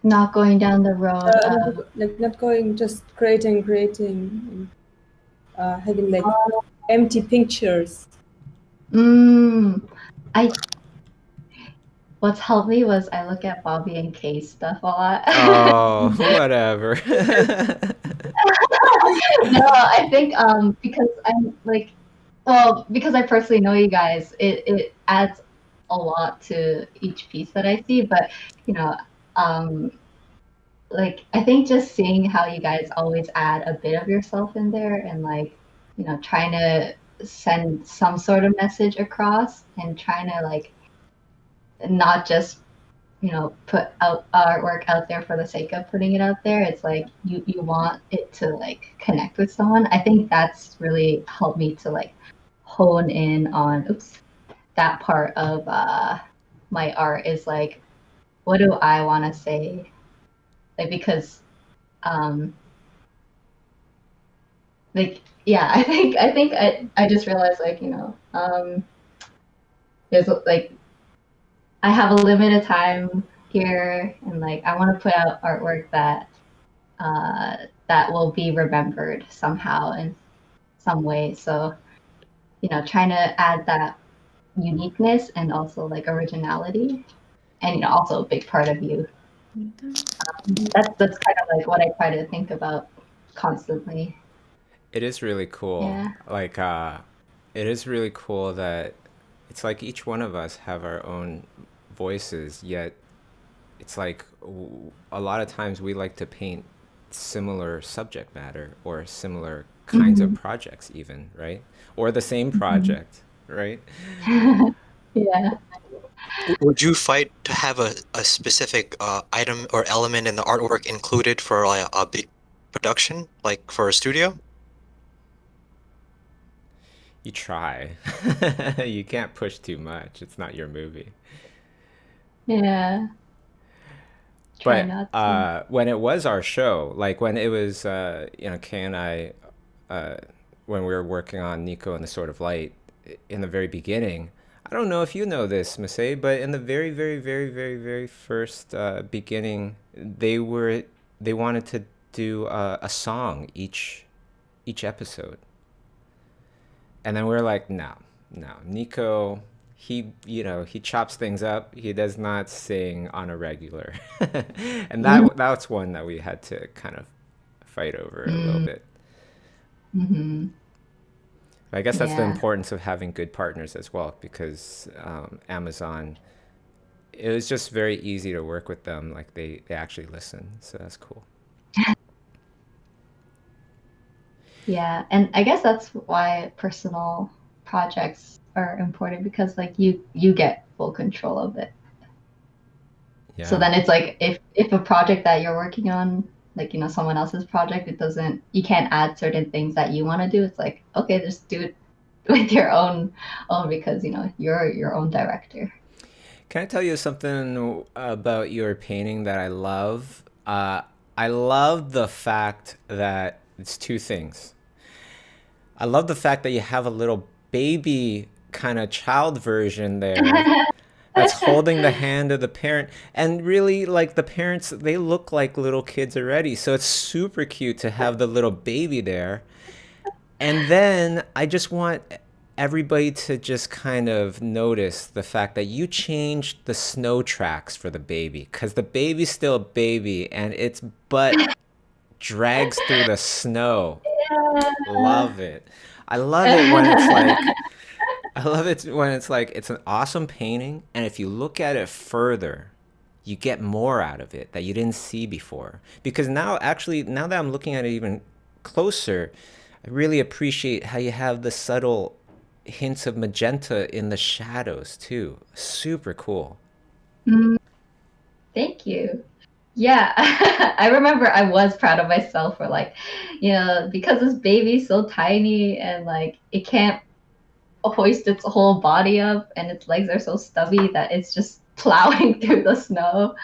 Not going down the road of Like not going, just creating, and having like empty pictures. I what's helped me was I look at Bobby and Kay's stuff a lot. Oh, whatever. No, I think because I'm like, well, because I personally know you guys, it adds a lot to each piece that I see. But you know, um, like I think just seeing how you guys always add a bit of yourself in there and like, trying to send some sort of message across and trying to like not just put out artwork out there for the sake of putting it out there. It's like you want it to like connect with someone. I think that's really helped me to like hone in on that part of my art is like, what do I want to say? Like because like yeah, I just realized like there's like I have a limited time here, and like I want to put out artwork that that will be remembered somehow in some way. So, trying to add that uniqueness and also like originality, and also a big part of you. That's kind of like what I try to think about constantly. It is really cool. Yeah. Like, it is really cool that it's like each one of us have our own voices, yet it's like a lot of times we like to paint similar subject matter or similar kinds of projects even, right? Or the same project, right? Yeah. Would you fight to have a specific item or element in the artwork included for like a big production, like for a studio? You try. You can't push too much. It's not your movie. Yeah. Try But not to. when it was our show, like when it was, Kay and I, when we were working on Nico and the Sword of Light in the very beginning, I don't know if you know this, Masae, but in the very, very, very, very, very first beginning, they wanted to do a song each episode. And then we're like, no, Nico, he chops things up. He does not sing on a regular. And that's one that we had to kind of fight over a little bit. Mm-hmm. I guess that's the Yeah. importance of having good partners as well, because Amazon, it was just very easy to work with them. Like they actually listen. So that's cool. Yeah, and I guess that's why personal projects are important, because like you get full control of it. Yeah. So then it's like if a project that you're working on, like someone else's project, you can't add certain things that you want to do. It's like, okay, just do it with your own because you're your own director. Can I tell you something about your painting that I love? I love the fact that it's two things. I love the fact that you have a little baby kind of child version there that's holding the hand of the parent. And really, like, the parents, they look like little kids already. So it's super cute to have the little baby there. And then I just want everybody to just kind of notice the fact that you changed the snow tracks for the baby, because the baby's still a baby and its butt drags through the snow. Love it. I love it when it's like, it's an awesome painting, and if you look at it further, you get more out of it that you didn't see before. Because now that I'm looking at it even closer, I really appreciate how you have the subtle hints of magenta in the shadows too. Super cool. Thank you. Yeah, I remember I was proud of myself for like, because this baby's so tiny and like it can't hoist its whole body up and its legs are so stubby that it's just plowing through the snow.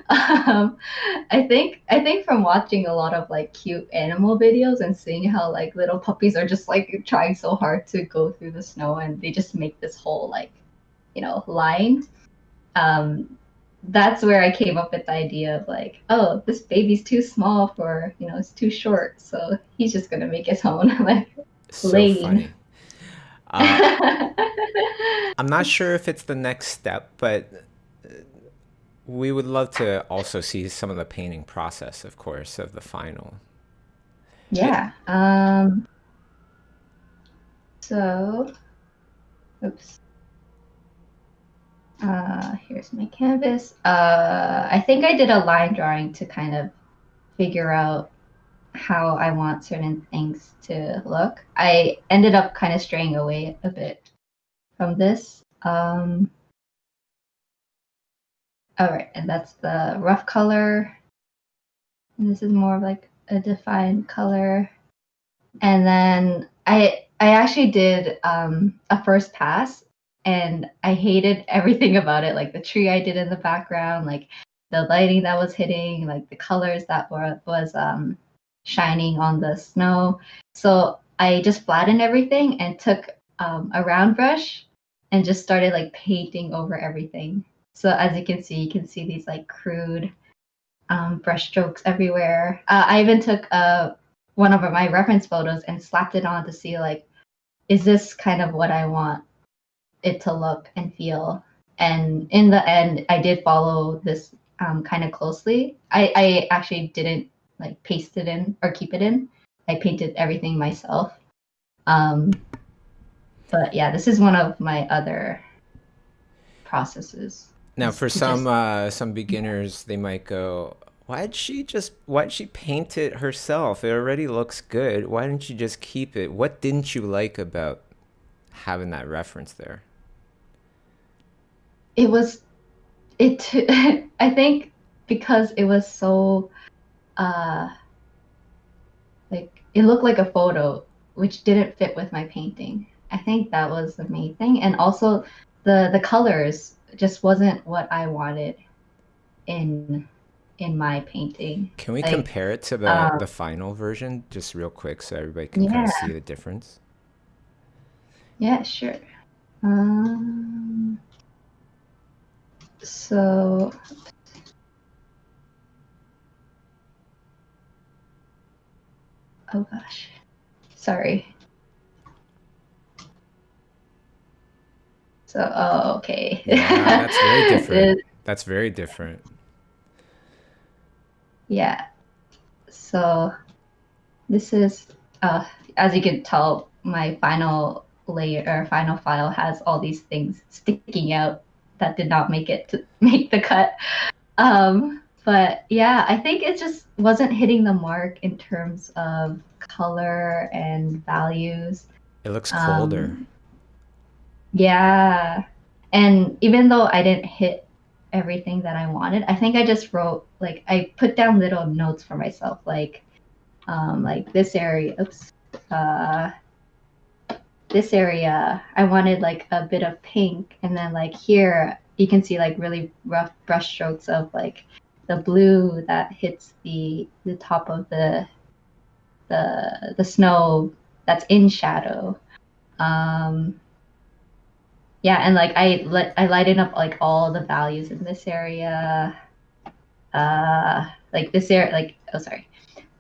I think from watching a lot of like cute animal videos and seeing how like little puppies are just like trying so hard to go through the snow and they just make this whole like line. That's where I came up with the idea of like, oh, this baby's too small for it's too short, so he's just gonna make his own like So lane. funny. I'm not sure if it's the next step, but we would love to also see some of the painting process, of course, of the final. Yeah. So, oops. Here's my canvas. I think I did a line drawing to kind of figure out how I want certain things to look. I ended up kind of straying away a bit from this. All right, and that's the rough color. And this is more of like a defined color. And then I actually did a first pass, and I hated everything about it, like the tree I did in the background, like the lighting that was hitting, like the colors that was shining on the snow. So I just flattened everything and took a round brush and just started like painting over everything. So as you can see these like crude brush strokes everywhere. I even took one of my reference photos and slapped it on to see like, is this kind of what I want it to look and feel? And in the end, I did follow this kind of closely. I actually didn't like paste it in or keep it in. I painted everything myself. But yeah, this is one of my other processes. Now, for some beginners, they might go, why'd she paint it herself? It already looks good. Why didn't you just keep it? What didn't you like about having that reference there? I think because it was so like it looked like a photo which didn't fit with my painting. I think that was the main thing. And also the colors just wasn't what I wanted in my painting. Can we like, compare it to the final version just real quick so everybody can kind of see the difference? Yeah, sure. So oh gosh, sorry. So okay. Yeah, that's very different. That's very different. Yeah. So this is as you can tell, my final layer or final file has all these things sticking out that did not make it to make the cut. But yeah, I think it just wasn't hitting the mark in terms of color and values. It looks colder. Yeah. And even though I didn't hit everything that I wanted, I think I just wrote, like, I put down little notes for myself, like this area, this area, I wanted like a bit of pink, and then like here you can see like really rough brush strokes of like the blue that hits the top of the snow that's in shadow. Yeah, and like I lighten up like all the values in this area. Like this area, like, oh sorry.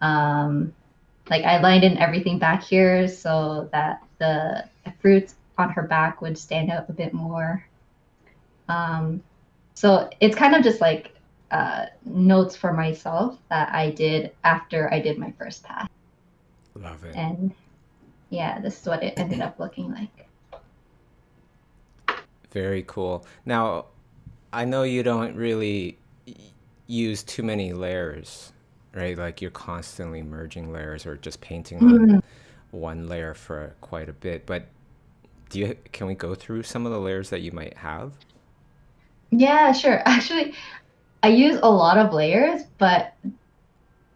Like I lined in everything back here so that the fruits on her back would stand out a bit more. So it's kind of just like notes for myself that I did after I did my first pass. Love it. And yeah, this is what it ended up looking like. Very cool. Now, I know you don't really use too many layers, right? Like you're constantly merging layers or just painting on one layer for quite a bit. But can we go through some of the layers that you might have? Yeah, sure. Actually, I use a lot of layers, but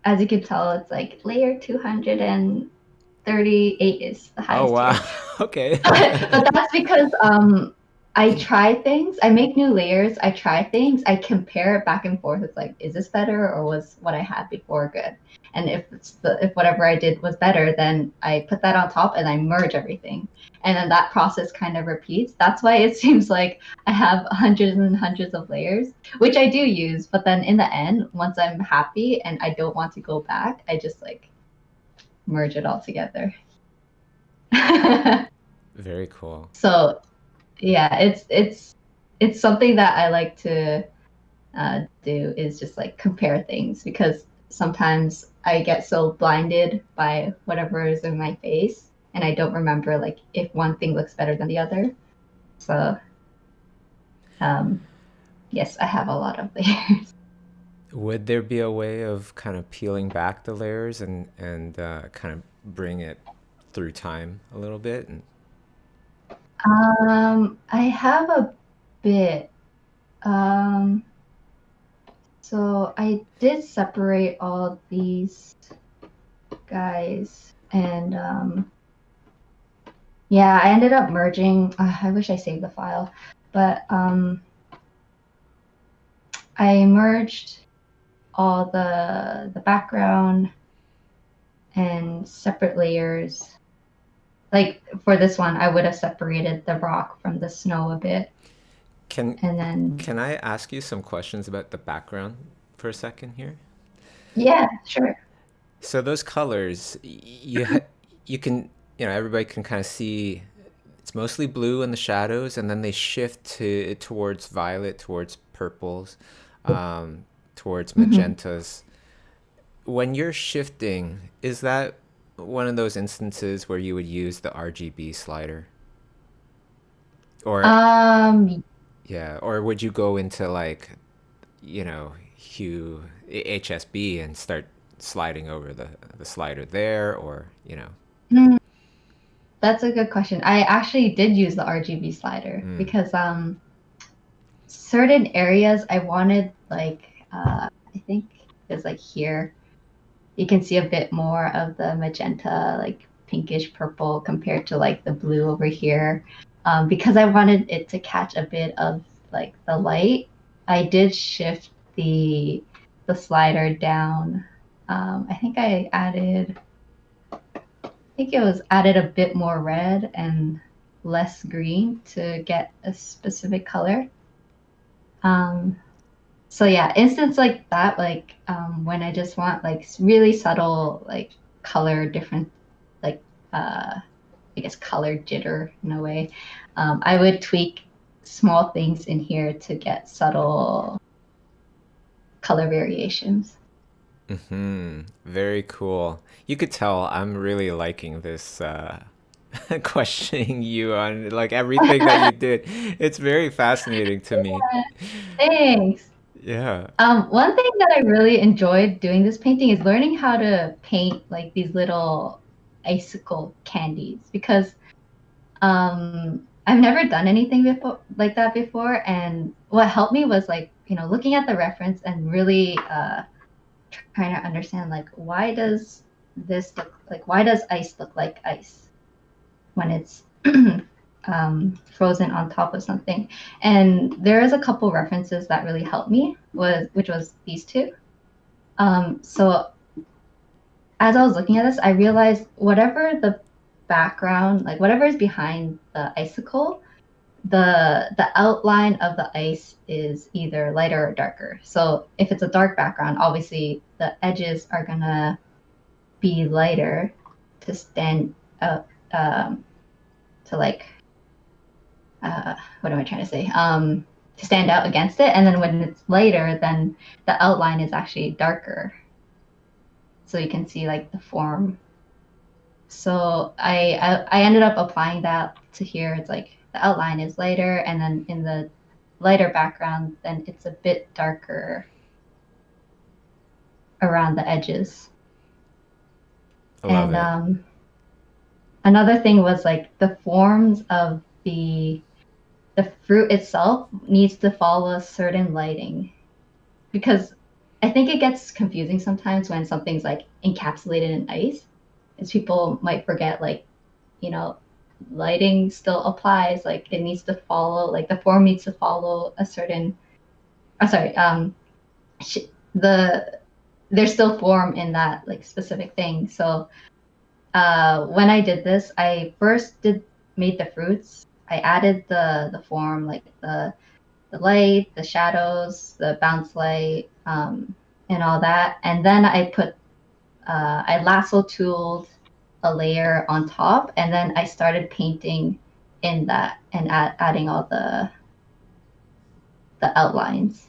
as you can tell, it's like layer 238 is the highest. Oh, wow. Tier. Okay. But that's because I try things, I make new layers, I try things, I compare it back and forth. It's like, is this better or was what I had before good? And if whatever I did was better, then I put that on top and I merge everything. And then that process kind of repeats. That's why it seems like I have hundreds and hundreds of layers, which I do use. But then in the end, once I'm happy and I don't want to go back, I just like merge it all together. Very cool. So yeah, it's something that I like to do, is just like compare things, because sometimes I get so blinded by whatever is in my face and I don't remember like if one thing looks better than the other. So yes, I have a lot of layers. Would there be a way of kind of peeling back the layers and kind of bring it through time a little bit? I have a bit. So I did separate all these guys, and yeah, I ended up merging. I wish I saved the file, but I merged all the background and separate layers. Like for this one, I would have separated the rock from the snow a bit. Can I ask you some questions about the background for a second here? Yeah, sure. So those colors, you can, everybody can kind of see it's mostly blue in the shadows, and then they shift towards violet, towards purples, towards magentas. When you're shifting, is that one of those instances where you would use the RGB slider? Or yeah, or would you go into like, hue HSB and start sliding over the slider there, or That's a good question. I actually did use the RGB slider because certain areas I wanted, like I think it's like here, you can see a bit more of the magenta, like pinkish purple compared to like the blue over here. Because I wanted it to catch a bit of like the light, I did shift the slider down. I think it was added a bit more red and less green to get a specific color. So yeah, instance like that, like when I just want like really subtle like color different, like I guess color jitter in a way, I would tweak small things in here to get subtle color variations. Very cool. You could tell I'm really liking this questioning you on like everything that you did. It's very fascinating to me. Thanks. Yeah. One thing that I really enjoyed doing this painting is learning how to paint like these little icicle candies, because I've never done anything before like that before, and what helped me was like, looking at the reference and really trying to understand, like, why does ice look like ice when it's frozen on top of something. And there is a couple references that really helped me, which was these two. So as I was looking at this, I realized whatever the background, like whatever is behind the icicle, the outline of the ice is either lighter or darker. So if it's a dark background, obviously the edges are gonna be lighter to stand out, to like what am I trying to say? To stand out against it. And then when it's lighter, then the outline is actually darker. So you can see like the form. So I ended up applying that to here. It's like the outline is lighter, and then in the lighter background, then it's a bit darker around the edges. I love And it. another thing was like the forms of the fruit itself needs to follow a certain lighting, because I think it gets confusing sometimes when something's like encapsulated in ice, as people might forget, like, lighting still applies. Like it needs to follow, like the form needs to follow a certain, the there's still form in that like specific thing. So when I did this, I first made the fruits. I added the form, like the light, the shadows, the bounce light, and all that. And then I lasso tooled a layer on top, and then I started painting in that and adding all the outlines.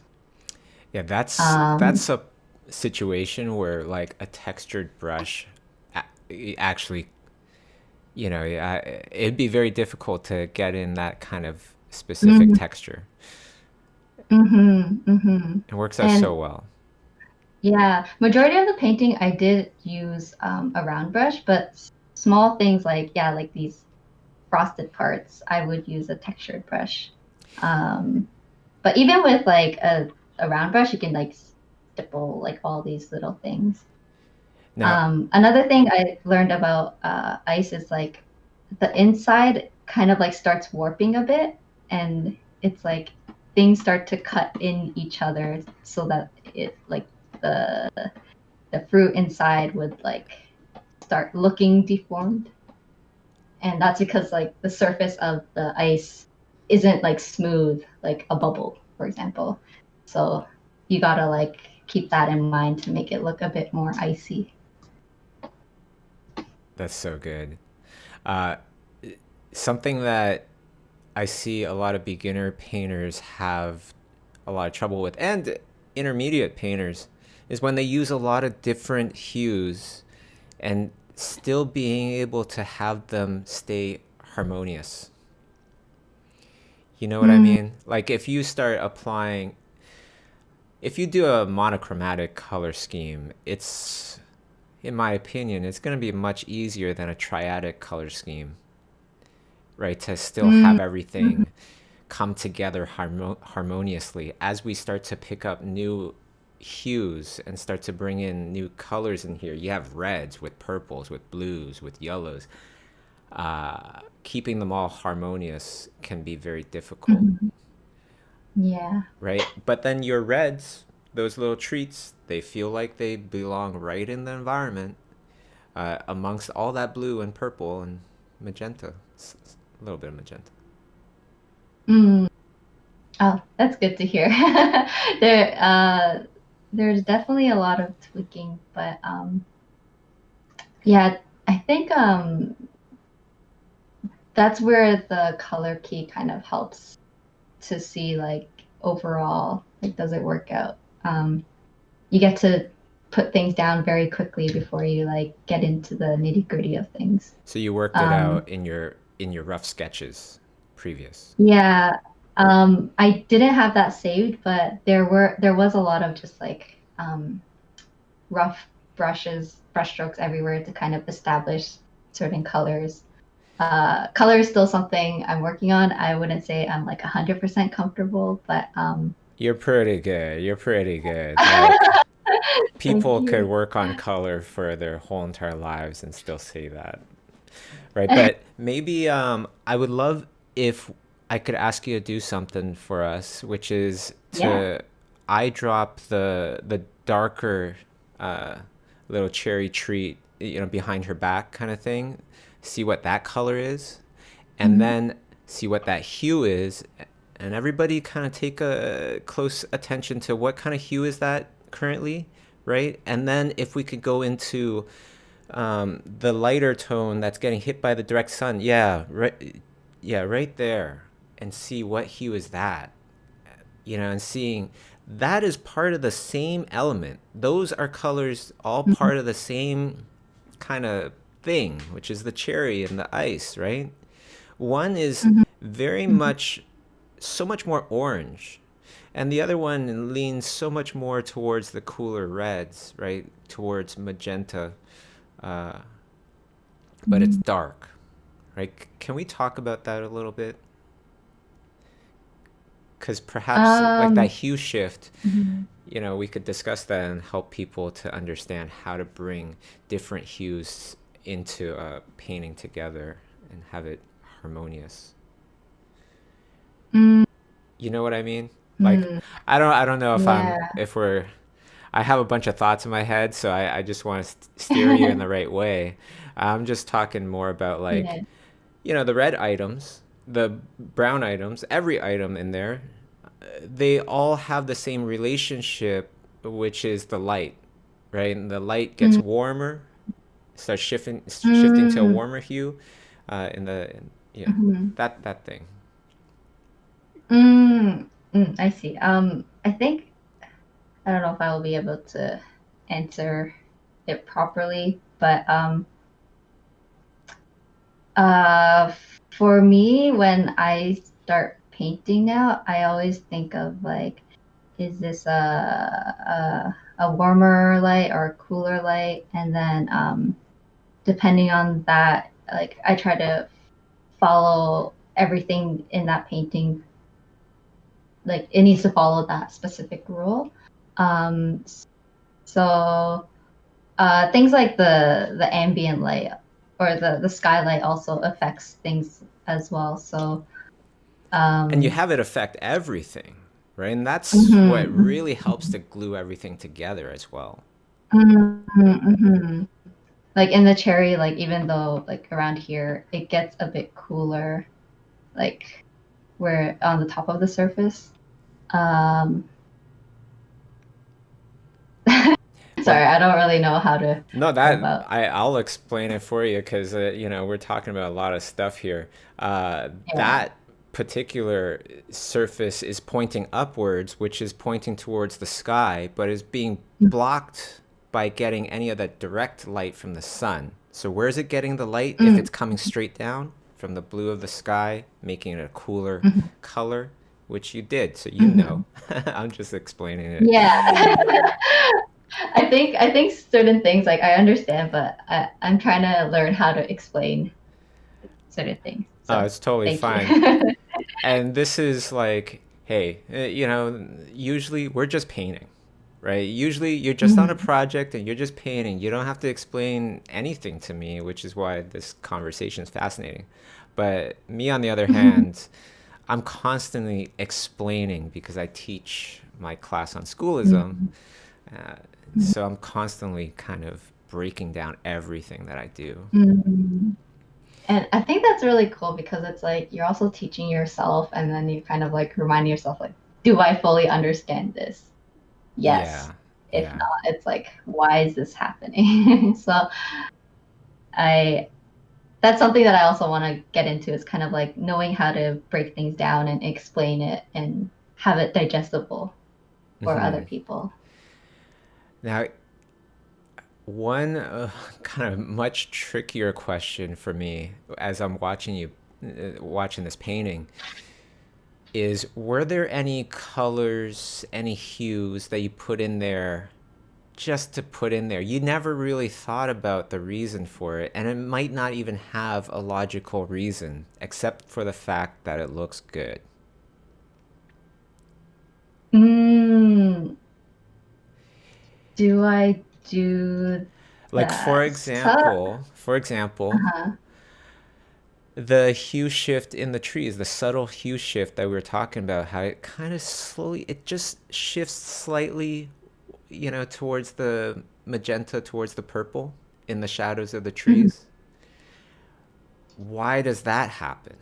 Yeah, that's a situation where like a textured brush actually, it'd be very difficult to get in that kind of specific texture. It works out so well. Yeah, majority of the painting I did use a round brush, but small things like these frosted parts, I would use a textured brush. But even with like a round brush, you can like stipple like all these little things. Now, Another thing I learned about ice is like the inside kind of like starts warping a bit, and it's like things start to cut in each other, so that it like the fruit inside would like start looking deformed. And that's because like the surface of the ice isn't like smooth like a bubble, for example. So you gotta like keep that in mind to make it look a bit more icy. that's so good. Something that I see a lot of beginner painters have a lot of trouble with, and intermediate painters, is when they use a lot of different hues and still being able to have them stay harmonious. You know what I mean? Like if you do a monochromatic color scheme, it's, in my opinion, it's going to be much easier than a triadic color scheme, right? To still have everything come together harmoniously. As we start to pick up new hues and start to bring in new colors in here, you have reds with purples, with blues, with yellows. Keeping them all harmonious can be very difficult. Yeah. Right? But then your reds, those little treats, they feel like they belong right in the environment, amongst all that blue and purple and magenta. A little bit of magenta. Oh, that's good to hear. There's definitely a lot of tweaking, but yeah, I think that's where the color key kind of helps to see like overall, like, does it work out? You get to put things down very quickly before you like get into the nitty-gritty of things. So you worked it out in your rough sketches previous. Yeah, I didn't have that saved, but there was a lot of just like rough brush strokes everywhere to kind of establish certain colors. Color is still something I'm working on. I wouldn't say I'm like 100% comfortable, but You're pretty good. You're pretty good. Like, thank people could you. work on color for their whole entire lives and still say that, right? But maybe I would love if I could ask you to do something for us, which is Yeah. to eye drop the darker little cherry treat, behind her back kind of thing. See what that color is, and then see what that hue is, and everybody kind of take a close attention to what kind of hue is that currently, right? And then if we could go into the lighter tone that's getting hit by the direct sun, yeah, right there, and see what hue is that, and seeing that is part of the same element. Those are colors all part of the same kind of thing, which is the cherry and the ice, right? One is very much, so much more orange, and the other one leans so much more towards the cooler reds, right? Towards magenta, but it's dark, right? Can we talk about that a little bit? Because perhaps like that hue shift, we could discuss that and help people to understand how to bring different hues into a painting together and have it harmonious. You know what I mean? Like, I don't know if I have a bunch of thoughts in my head, so I just want to steer you in the right way. I'm just talking more about like, the red items, the brown items, every item in there, they all have the same relationship, which is the light, right? And the light gets warmer, starts shifting to a warmer hue, that thing. I see. I think I don't know if I will be able to answer it properly, but for me, when I start painting now, I always think of like, is this a warmer light or a cooler light? And then depending on that, like I try to follow everything in that painting. Like it needs to follow that specific rule. So things like the ambient light or the skylight also affects things as well. So and you have it affect everything, right? And that's what really helps to glue everything together as well. Like in the cherry, like even though like around here it gets a bit cooler, like where on the top of the surface. Sorry, I don't really know how to. No, I'll explain it for you because we're talking about a lot of stuff here. That particular surface is pointing upwards, which is pointing towards the sky, but is being blocked by getting any of that direct light from the sun. So where is it getting the light? If it's coming straight down from the blue of the sky, making it a cooler color, which you did, so you know. I'm just explaining it. Yeah. I think certain things like I understand, but I'm trying to learn how to explain certain things. So, it's totally fine. And this is like, hey, usually we're just painting, right? Usually you're just on a project and you're just painting. You don't have to explain anything to me, which is why this conversation is fascinating. But me, on the other hand, I'm constantly explaining because I teach my class on Schoolism. So I'm constantly kind of breaking down everything that I do. And I think that's really cool because it's like you're also teaching yourself and then you kind of like reminding yourself like, do I fully understand this? Yes. If not, it's like, why is this happening? So that's something that I also want to get into is kind of like knowing how to break things down and explain it and have it digestible for other people. Now, one kind of much trickier question for me as I'm watching this painting. is, were there any colors, any hues that you put in there just to put in there? You never really thought about the reason for it, and it might not even have a logical reason, except for the fact that it looks good. Do I do Like, that? for example, Uh-huh. the hue shift in the trees, the subtle hue shift that we were talking about, how it kind of slowly, it just shifts slightly, towards the magenta, towards the purple in the shadows of the trees. Why does that happen?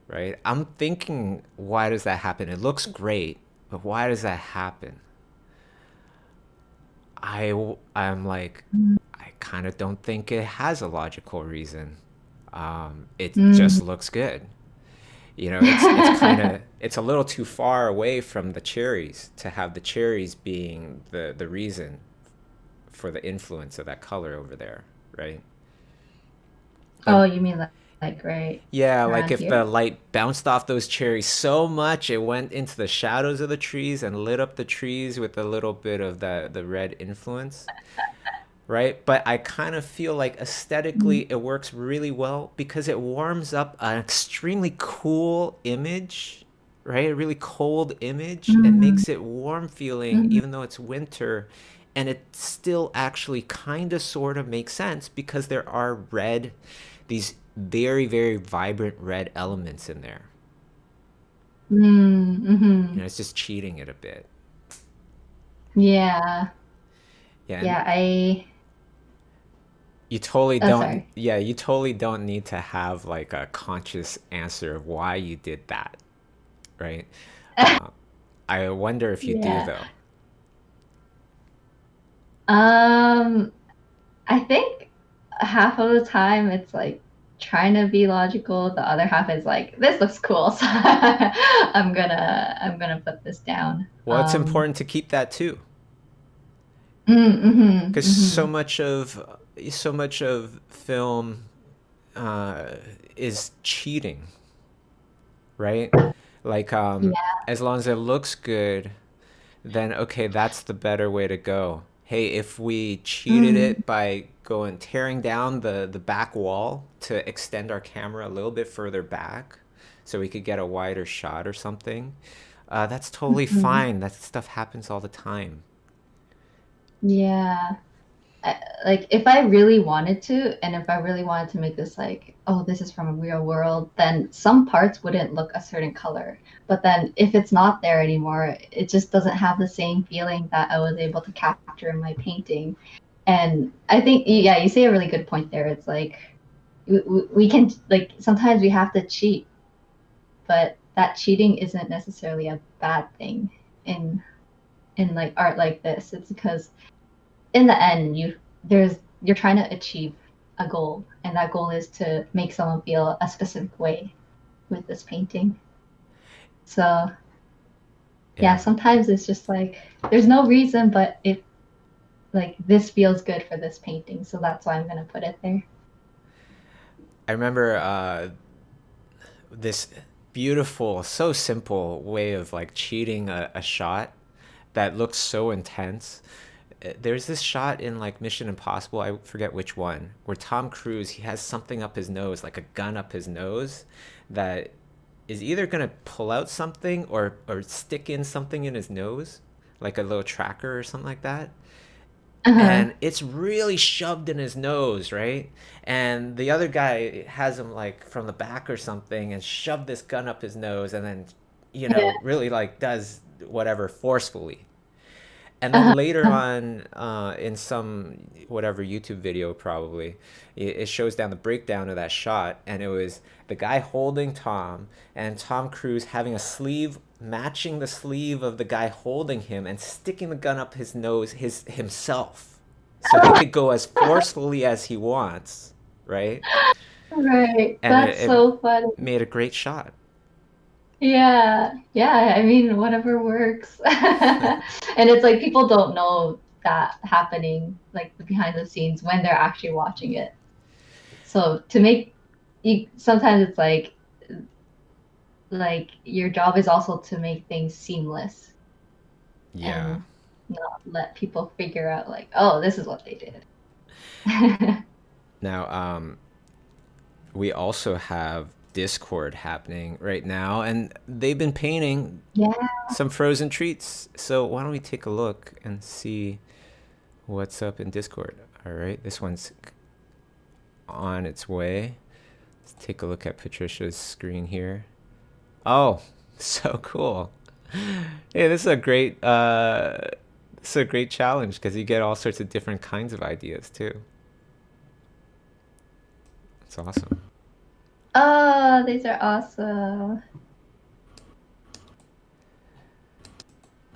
Right? I'm thinking, why does that happen? It looks great, but why does that happen? I'm like, I kind of don't think it has a logical reason. It just looks good. It's a little too far away from the cherries to have the cherries being the reason for the influence of that color over there, right? Oh, you mean like right? Yeah, like around if here? the light bounced off those cherries so much, it went into the shadows of the trees and lit up the trees with a little bit of the red influence, right? But I kind of feel like aesthetically it works really well because it warms up an extremely cool image, right? A really cold image, and makes it warm feeling even though it's winter. And it still actually kind of sort of makes sense because there are these very, very vibrant red elements in there. It's just cheating it a bit. Yeah. Yeah. Yeah, You totally Oh, don't. sorry. Yeah, you totally don't need to have like a conscious answer of why you did that, right? I wonder if you do Yeah. though. I think half of the time it's like trying to be logical. The other half is like, this looks cool, so I'm gonna put this down. Well, it's important to keep that too, Mm-hmm, because so much of film is cheating, right? Like, Yeah. as long as it looks good, then okay, that's the better way to go. Hey, if we cheated it by tearing down the back wall to extend our camera a little bit further back so we could get a wider shot or something, that's totally fine. That stuff happens all the time. Yeah. Like if I really wanted to, and if I really wanted to make this like, oh, this is from a real world, then some parts wouldn't look a certain color. But then if it's not there anymore, it just doesn't have the same feeling that I was able to capture in my painting. And I think, yeah, you say a really good point there. It's like we can, like, sometimes we have to cheat, but that cheating isn't necessarily a bad thing in like art like this. It's because in the end you're trying to achieve a goal, and that goal is to make someone feel a specific way with this painting. So yeah, sometimes it's just like there's no reason, but it like this feels good for this painting, so that's why I'm gonna put it there. I remember this beautiful, so simple way of like cheating a shot that looks so intense. There's this shot in like Mission Impossible, I forget which one, where Tom Cruise, he has something up his nose, like a gun up his nose, that is either gonna pull out something or stick in something in his nose, like a little tracker or something like that. And it's really shoved in his nose, right? And the other guy has him like from the back or something and shoved this gun up his nose and then, really like does whatever forcefully. And then later on, in some whatever YouTube video, probably, it shows down the breakdown of that shot, and it was the guy holding Tom, and Tom Cruise having a sleeve matching the sleeve of the guy holding him, and sticking the gun up his nose himself, so he could go as forcefully as he wants, right? Right. And That's so funny. made a great shot. Yeah, I mean, whatever works. And it's like people don't know that happening, like the behind the scenes when they're actually watching it. So to make sometimes it's like like your job is also to make things seamless Yeah. and not let people figure out like, oh, this is what they did. Now, we also have Discord happening right now, and they've been painting Yeah. some frozen treats. So why don't we take a look and see what's up in Discord? All right, this one's on its way. Let's take a look at Patricia's screen here. Oh, so cool. Hey, this is a great challenge because you get all sorts of different kinds of ideas too. It's awesome. Oh, these are awesome.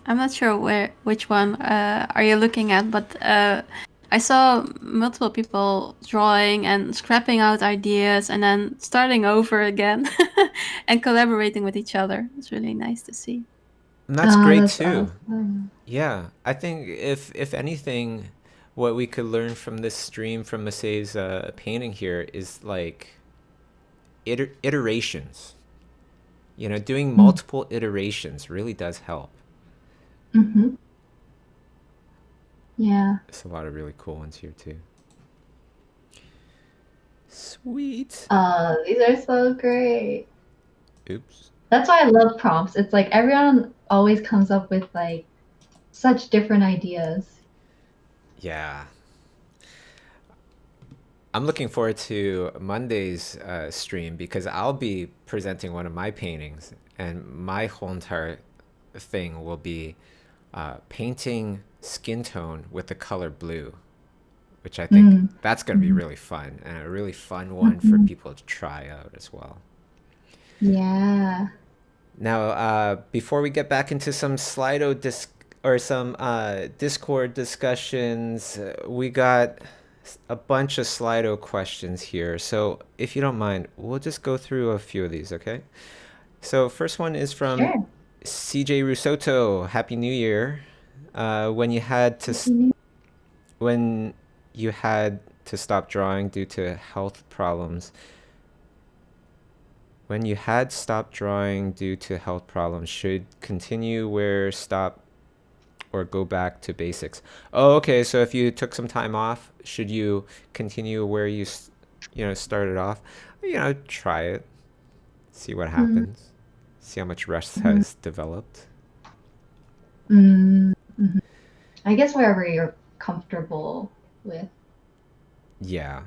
I'm not sure which one are you looking at, but I saw multiple people drawing and scrapping out ideas and then starting over again and collaborating with each other. It's really nice to see. And that's Oh, great that's too. awesome. Yeah, I think if anything, what we could learn from this stream from Masae's painting here is like iterations. You know, doing multiple iterations really does help. Mm-hmm. Yeah. There's a lot of really cool ones here too. Sweet. These are so great. Oops. That's why I love prompts. It's like everyone always comes up with like such different ideas. Yeah. I'm looking forward to Monday's stream because I'll be presenting one of my paintings, and my whole entire thing will be painting skin tone with the color blue, which I think that's going to be really fun, and a really fun one for people to try out as well. Yeah. Now, before we get back into some Slido some Discord discussions, we got a bunch of Slido questions here. So if you don't mind, we'll just go through a few of these, okay? So first one is from CJ Rusotto. Happy New Year. When you had to stop drawing due to health problems. When you had stopped drawing due to health problems, should continue where stop or go back to basics? Oh, okay. So if you took some time off, should you continue where you started off? Try it. See what happens. See how much rest has developed. I guess wherever you're comfortable with. Yeah.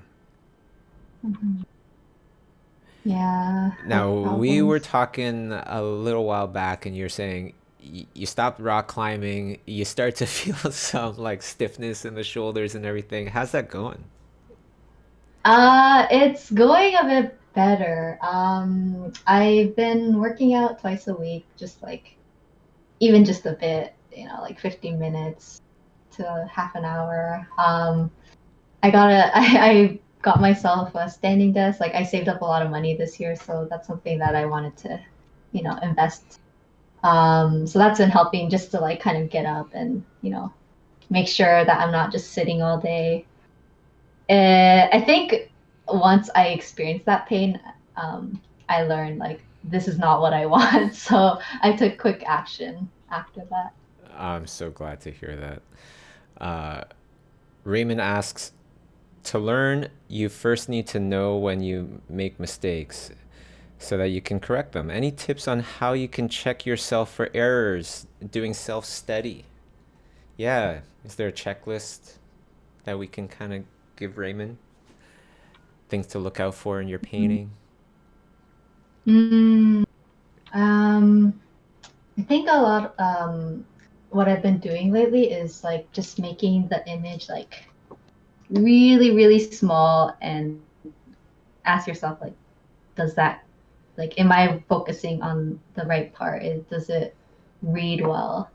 Yeah. Now, we were talking a little while back, and you're saying you stopped rock climbing, you start to feel some like stiffness in the shoulders and everything. How's that going? It's going a bit better. I've been working out twice a week, just like even just a bit, like 15 minutes to half an hour. I got myself a standing desk. Like I saved up a lot of money this year, so that's something that I wanted to, invest. So that's been helping just to like kind of get up and, make sure that I'm not just sitting all day. I think once I experienced that pain, I learned like this is not what I want. So I took quick action after that. I'm so glad to hear that. Raymond asks, to learn, you first need to know when you make mistakes so that you can correct them. Any tips on how you can check yourself for errors doing self-study? Yeah, is there a checklist that we can kind of give Raymond? Things to look out for in your painting? I think a lot what I've been doing lately is like just making the image like really, really small and ask yourself like, does that, like, am I focusing on the right part? Does it read well?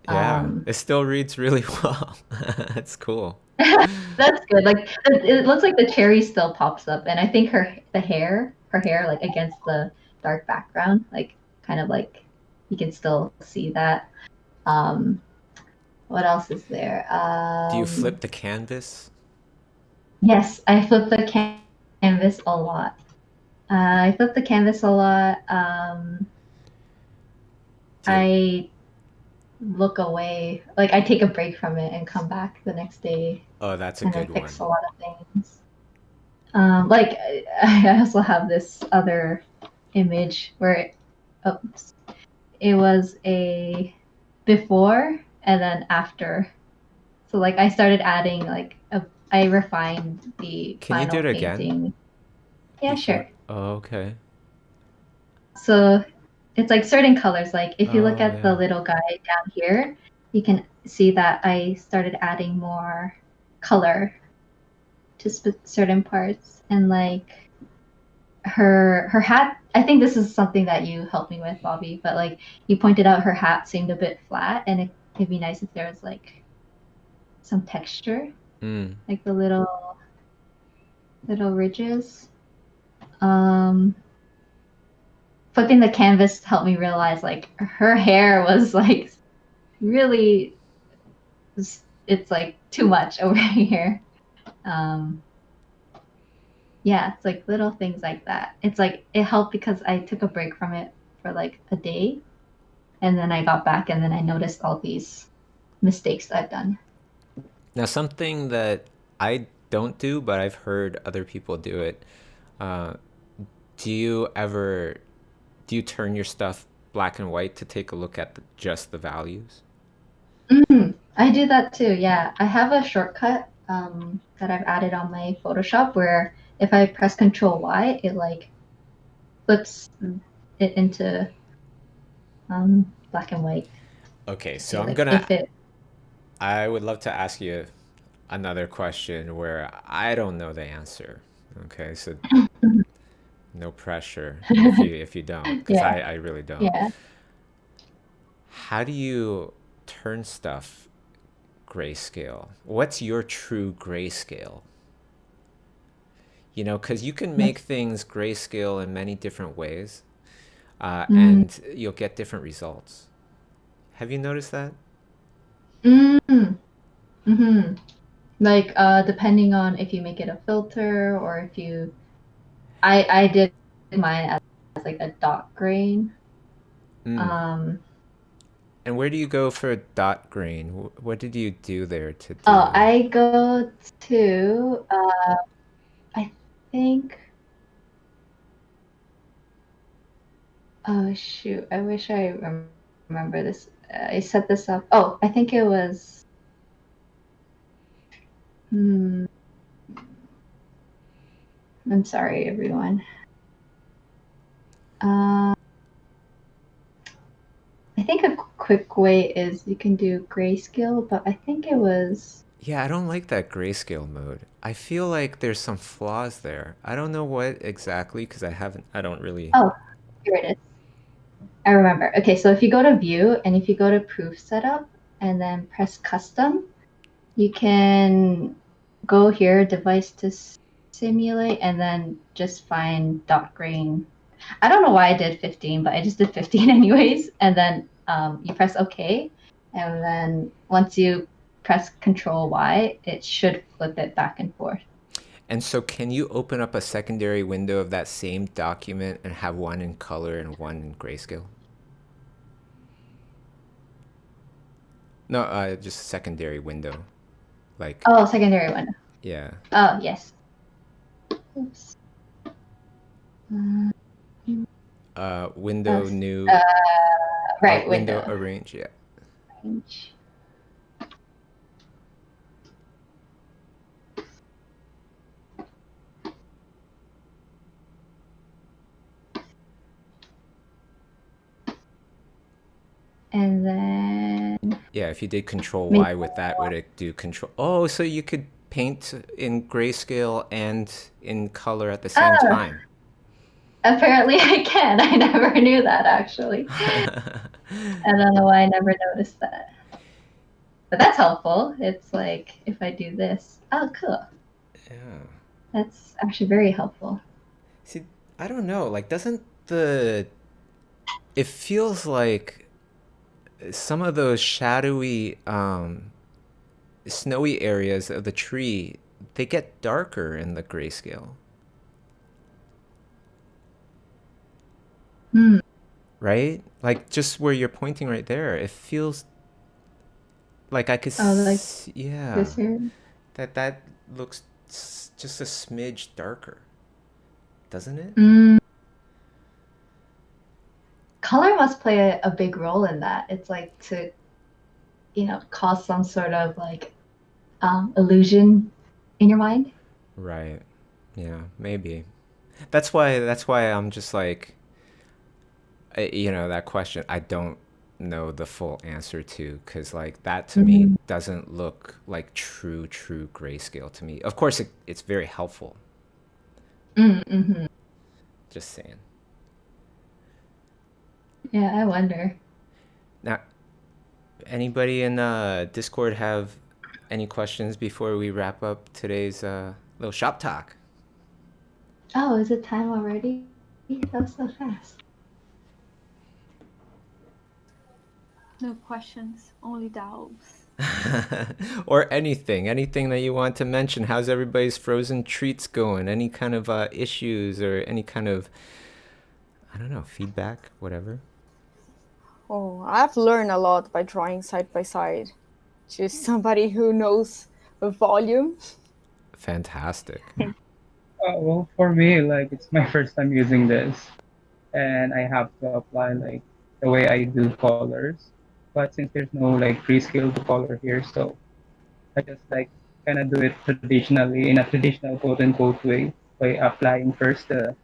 Yeah, it still reads really well. That's cool. That's good. Like it looks like the cherry still pops up, and I think her hair like against the dark background, like kind of like you can still see that. What else is there? Do you flip the canvas? Yes, I flip the canvas a lot. I flip the canvas a lot. I look away. Like I take a break from it and come back the next day. Oh, that's a and I good fix one. a lot of things. Like I also have this other image where it was a before and then after. So like I started adding I refined the Can you do final it again? painting. Yeah, Before? sure. Oh, okay. So it's like certain colors. Like if you look Oh, at the yeah. little guy down here, you can see that I started adding more color to certain parts, and like her hat. I think this is something that you helped me with, Bobby. But like you pointed out, her hat seemed a bit flat, and it'd be nice if there was like some texture, Mm. like the little ridges. Um, Flipping the canvas helped me realize like her hair was like really, it's like too much over here. Um, yeah, it's like little things like that. It's like it helped because I took a break from it for like a day, and then I got back, and then I noticed all these mistakes that I've done. Now, something that I don't do, but I've heard other people do it. Uh, do you ever do you turn your stuff black and white to take a look at just the values? I do that too. Yeah, I have a shortcut that I've added on my Photoshop where if I press Control Y, it like flips it into black and white. Okay, To so see like if it. I would love to ask you another question where I don't know the answer. Okay, so no pressure if you don't, because Yeah, I really don't. yeah. How do you turn stuff grayscale? What's your true grayscale? You know, because you can make things grayscale in many different ways, and you'll get different results. Have you noticed that? Mm-hmm. Like depending on if you make it a filter or if you I did mine as like a dot grain. Um And where do you go for dot grain? What did you do there to oh, do? I go to I think oh shoot, I wish I remember this. I set this up. Oh, I think it was I'm sorry everyone. I think a quick way is you can do grayscale, but I think it was. Yeah, I don't like that grayscale mode. I feel like there's some flaws there. I don't know what exactly because I don't really. Oh, here it is. I remember. Okay, so if you go to view and if you go to proof setup and then press custom, you can go here, device to simulate, and then just find dot grain. I don't know why I did 15, but I just did 15 anyways. And then you press OK. And then once you press Control Y, it should flip it back and forth. And so, can you open up a secondary window of that same document and have one in color and one in grayscale? No, just a secondary window. Like. Oh, secondary window. Yeah. Oh, yes. Oops. Window new. Right, window window. arrange, yeah. Arrange. And then. Yeah, if you did Control Y with that, would it do Control? Oh, so you could paint in grayscale and in color at the same time. Apparently I can. I never knew that actually. I don't know why I never noticed that. But that's helpful. It's like if I do this. Oh, cool. Yeah. That's actually very helpful. See, I don't know. Like, it feels like some of those shadowy, snowy areas of the tree, they get darker in the grayscale. Hmm. right? Like just where you're pointing right there, it feels like I could like yeah, this here. that looks just a smidge darker, doesn't it? Color must play a big role in that. It's like to, cause some sort of like illusion in your mind. Right. Yeah, maybe. That's why I'm just like, that question I don't know the full answer to, because like that to me doesn't look like true grayscale to me. Of course it's very helpful. Mm-hmm. Just saying. Yeah, I wonder. Now, anybody in Discord have any questions before we wrap up today's little shop talk? Oh, is it time already? That was so fast. No questions, only doubts. Or anything that you want to mention. How's everybody's frozen treats going? Any kind of issues or any kind of, I don't know, feedback, whatever? Oh, I've learned a lot by drawing side by side. Just somebody who knows the volume. Fantastic. Well, for me, like it's my first time using this, and I have to apply like the way I do colors. But since there's no like grayscale to color here, so I just like kind of do it traditionally in a traditional quote unquote way by applying first the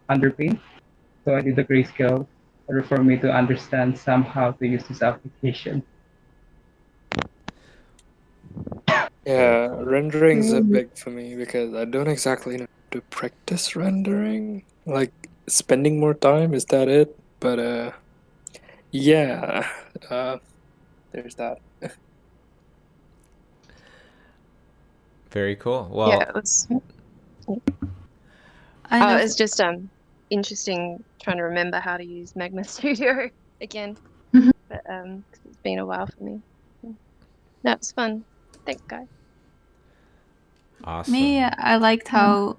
underpaint. So I did the grayscale in order for me to understand somehow to use this application. Yeah, rendering's a big for me because I don't exactly know how to practice rendering. Like spending more time, is that it? But yeah, there's that. Very cool. Well, Yeah, it was. I It's just interesting trying to remember how to use Magma Studio again. But 'cause it's been a while for me. That was fun. Thanks, guys. awesome. Me, I liked how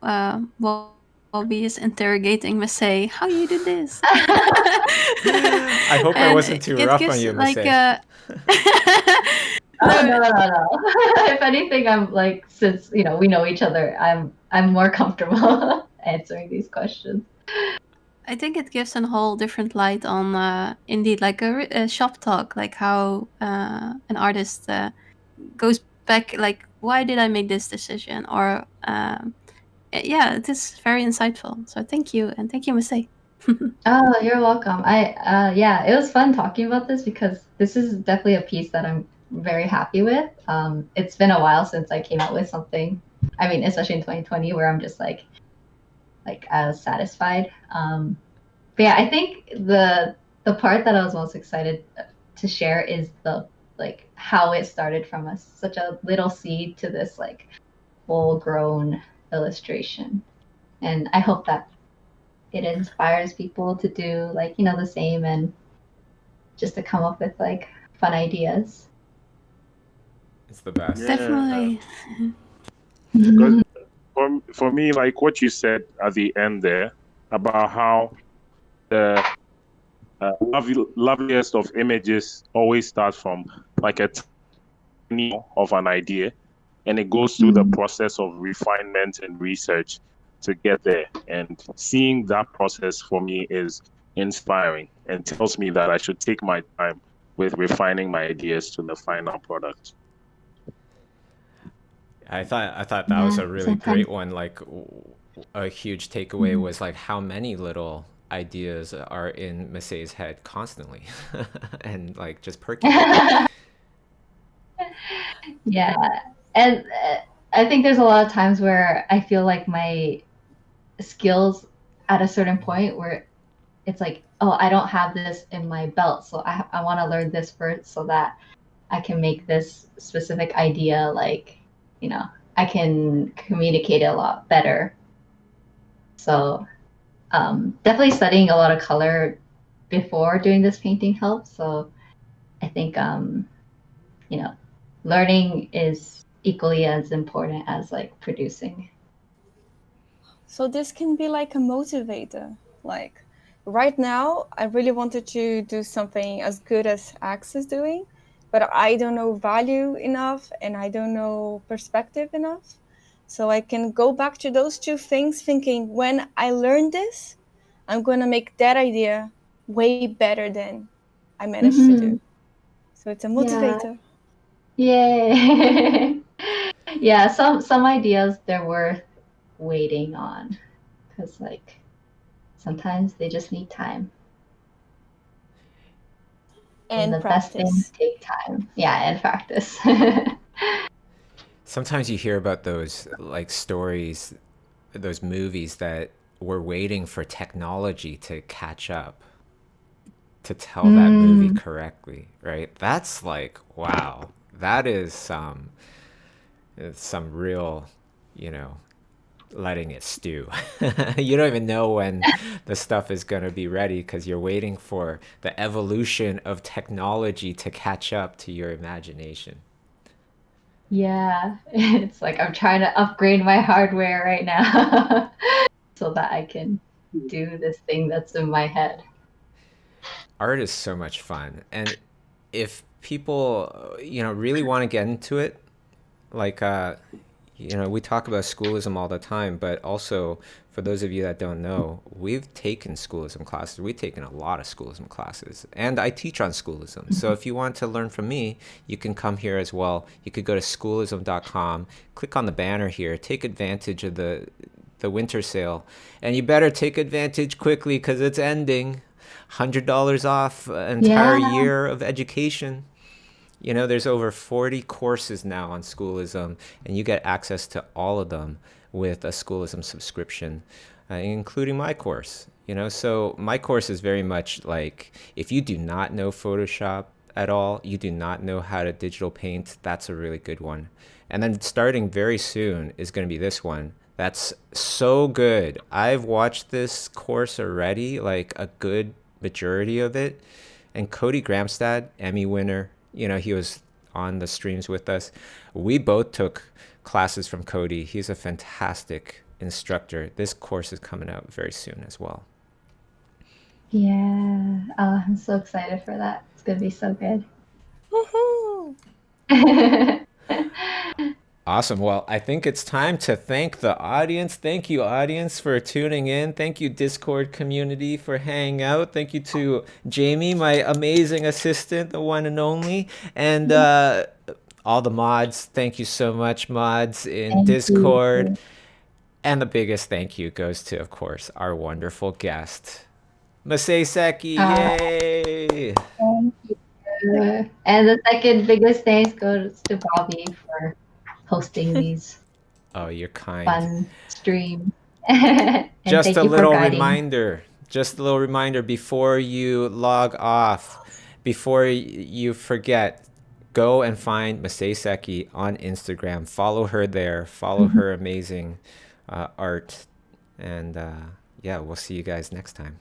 Bobby is interrogating Masae. How you do this? I hope I And wasn't too it rough on gives, you, like Masae. Oh, no. If anything, I'm like, since we know each other, I'm more comfortable answering these questions. I think it gives a whole different light on, indeed, like a shop talk, like how an artist goes back, like, why did I make this decision? Or, yeah, it is very insightful. So thank you, and thank you, Masae. Oh, you're welcome. Yeah, it was fun talking about this because this is definitely a piece that I'm very happy with. It's been a while since I came out with something. I mean, especially in 2020, where I'm just like I was satisfied. But yeah, I think the part that I was most excited to share is the like how it started from such a little seed to this like full grown illustration, and I hope that it inspires people to do like the same and just to come up with like fun ideas. It's the best. Yeah. Definitely. Because for me, like what you said at the end there about how the loveliest of images always starts from like a tiny of an idea, and it goes through the process of refinement and research to get there. And seeing that process for me is inspiring and tells me that I should take my time with refining my ideas to the final product. I thought that was a really great one. Like a huge takeaway was like how many little ideas are in Masae's head constantly and like just percolating. Yeah, and I think there's a lot of times where I feel like my skills at a certain point where it's like, oh, I don't have this in my belt, so I want to learn this first so that I can make this specific idea like, I can communicate it a lot better. So definitely studying a lot of color before doing this painting helps. So I think, learning is equally as important as like producing. So this can be like a motivator, like right now, I really wanted to do something as good as Axe is doing, but I don't know value enough and I don't know perspective enough. So I can go back to those two things thinking, when I learn this, I'm going to make that idea way better than I managed to do. So it's a motivator. Yay. Yeah, some ideas they're worth waiting on, because like sometimes they just need time. And the practice. best things take time. Yeah, and practice. Sometimes you hear about those like stories, those movies that we're waiting for technology to catch up to tell that movie correctly, right? That's like, wow, that is some real, you know, letting it stew. You don't even know when the stuff is going to be ready because you're waiting for the evolution of technology to catch up to your imagination. Yeah, it's like I'm trying to upgrade my hardware right now so that I can do this thing that's in my head. Art is so much fun. And if people, you know, really want to get into it, like, you know, we talk about schoolism all the time, but also for those of you that don't know, we've taken schoolism classes. We've taken a lot of schoolism classes, and I teach on schoolism. So if you want to learn from me, you can come here as well. You could go to schoolism.com, click on the banner here, take advantage of the winter sale, and you better take advantage quickly because it's ending. $100 off an entire year of education. You know, there's over 40 courses now on Schoolism, and you get access to all of them with a Schoolism subscription, including my course. You know, so my course is very much like, if you do not know Photoshop at all, you do not know how to digital paint, that's a really good one. And then starting very soon is going to be this one. That's so good. I've watched this course already, like a good majority of it. And Cody Gramstad, Emmy winner, you know, he was on the streams with us. We both took classes from Cody. He's a fantastic instructor. This course is coming out very soon as well. Yeah, I'm so excited for that. It's gonna be so good. Woohoo! Awesome. Well, I think it's time to thank the audience. Thank you, audience, for tuning in. Thank you, Discord community, for hanging out. Thank you to Jamie, my amazing assistant, the one and only, and all the mods. Thank you so much, mods in Discord. And the biggest thank you goes to, of course, our wonderful guest, Masae Seki. Yay! Thank you. And the second biggest thanks goes to Bobby for hosting these you're kind. Fun streams. Just a little reminder. Just a little reminder before you log off, before you forget, go and find Masae Seki on Instagram. Follow her there. Follow her amazing art. And yeah, we'll see you guys next time.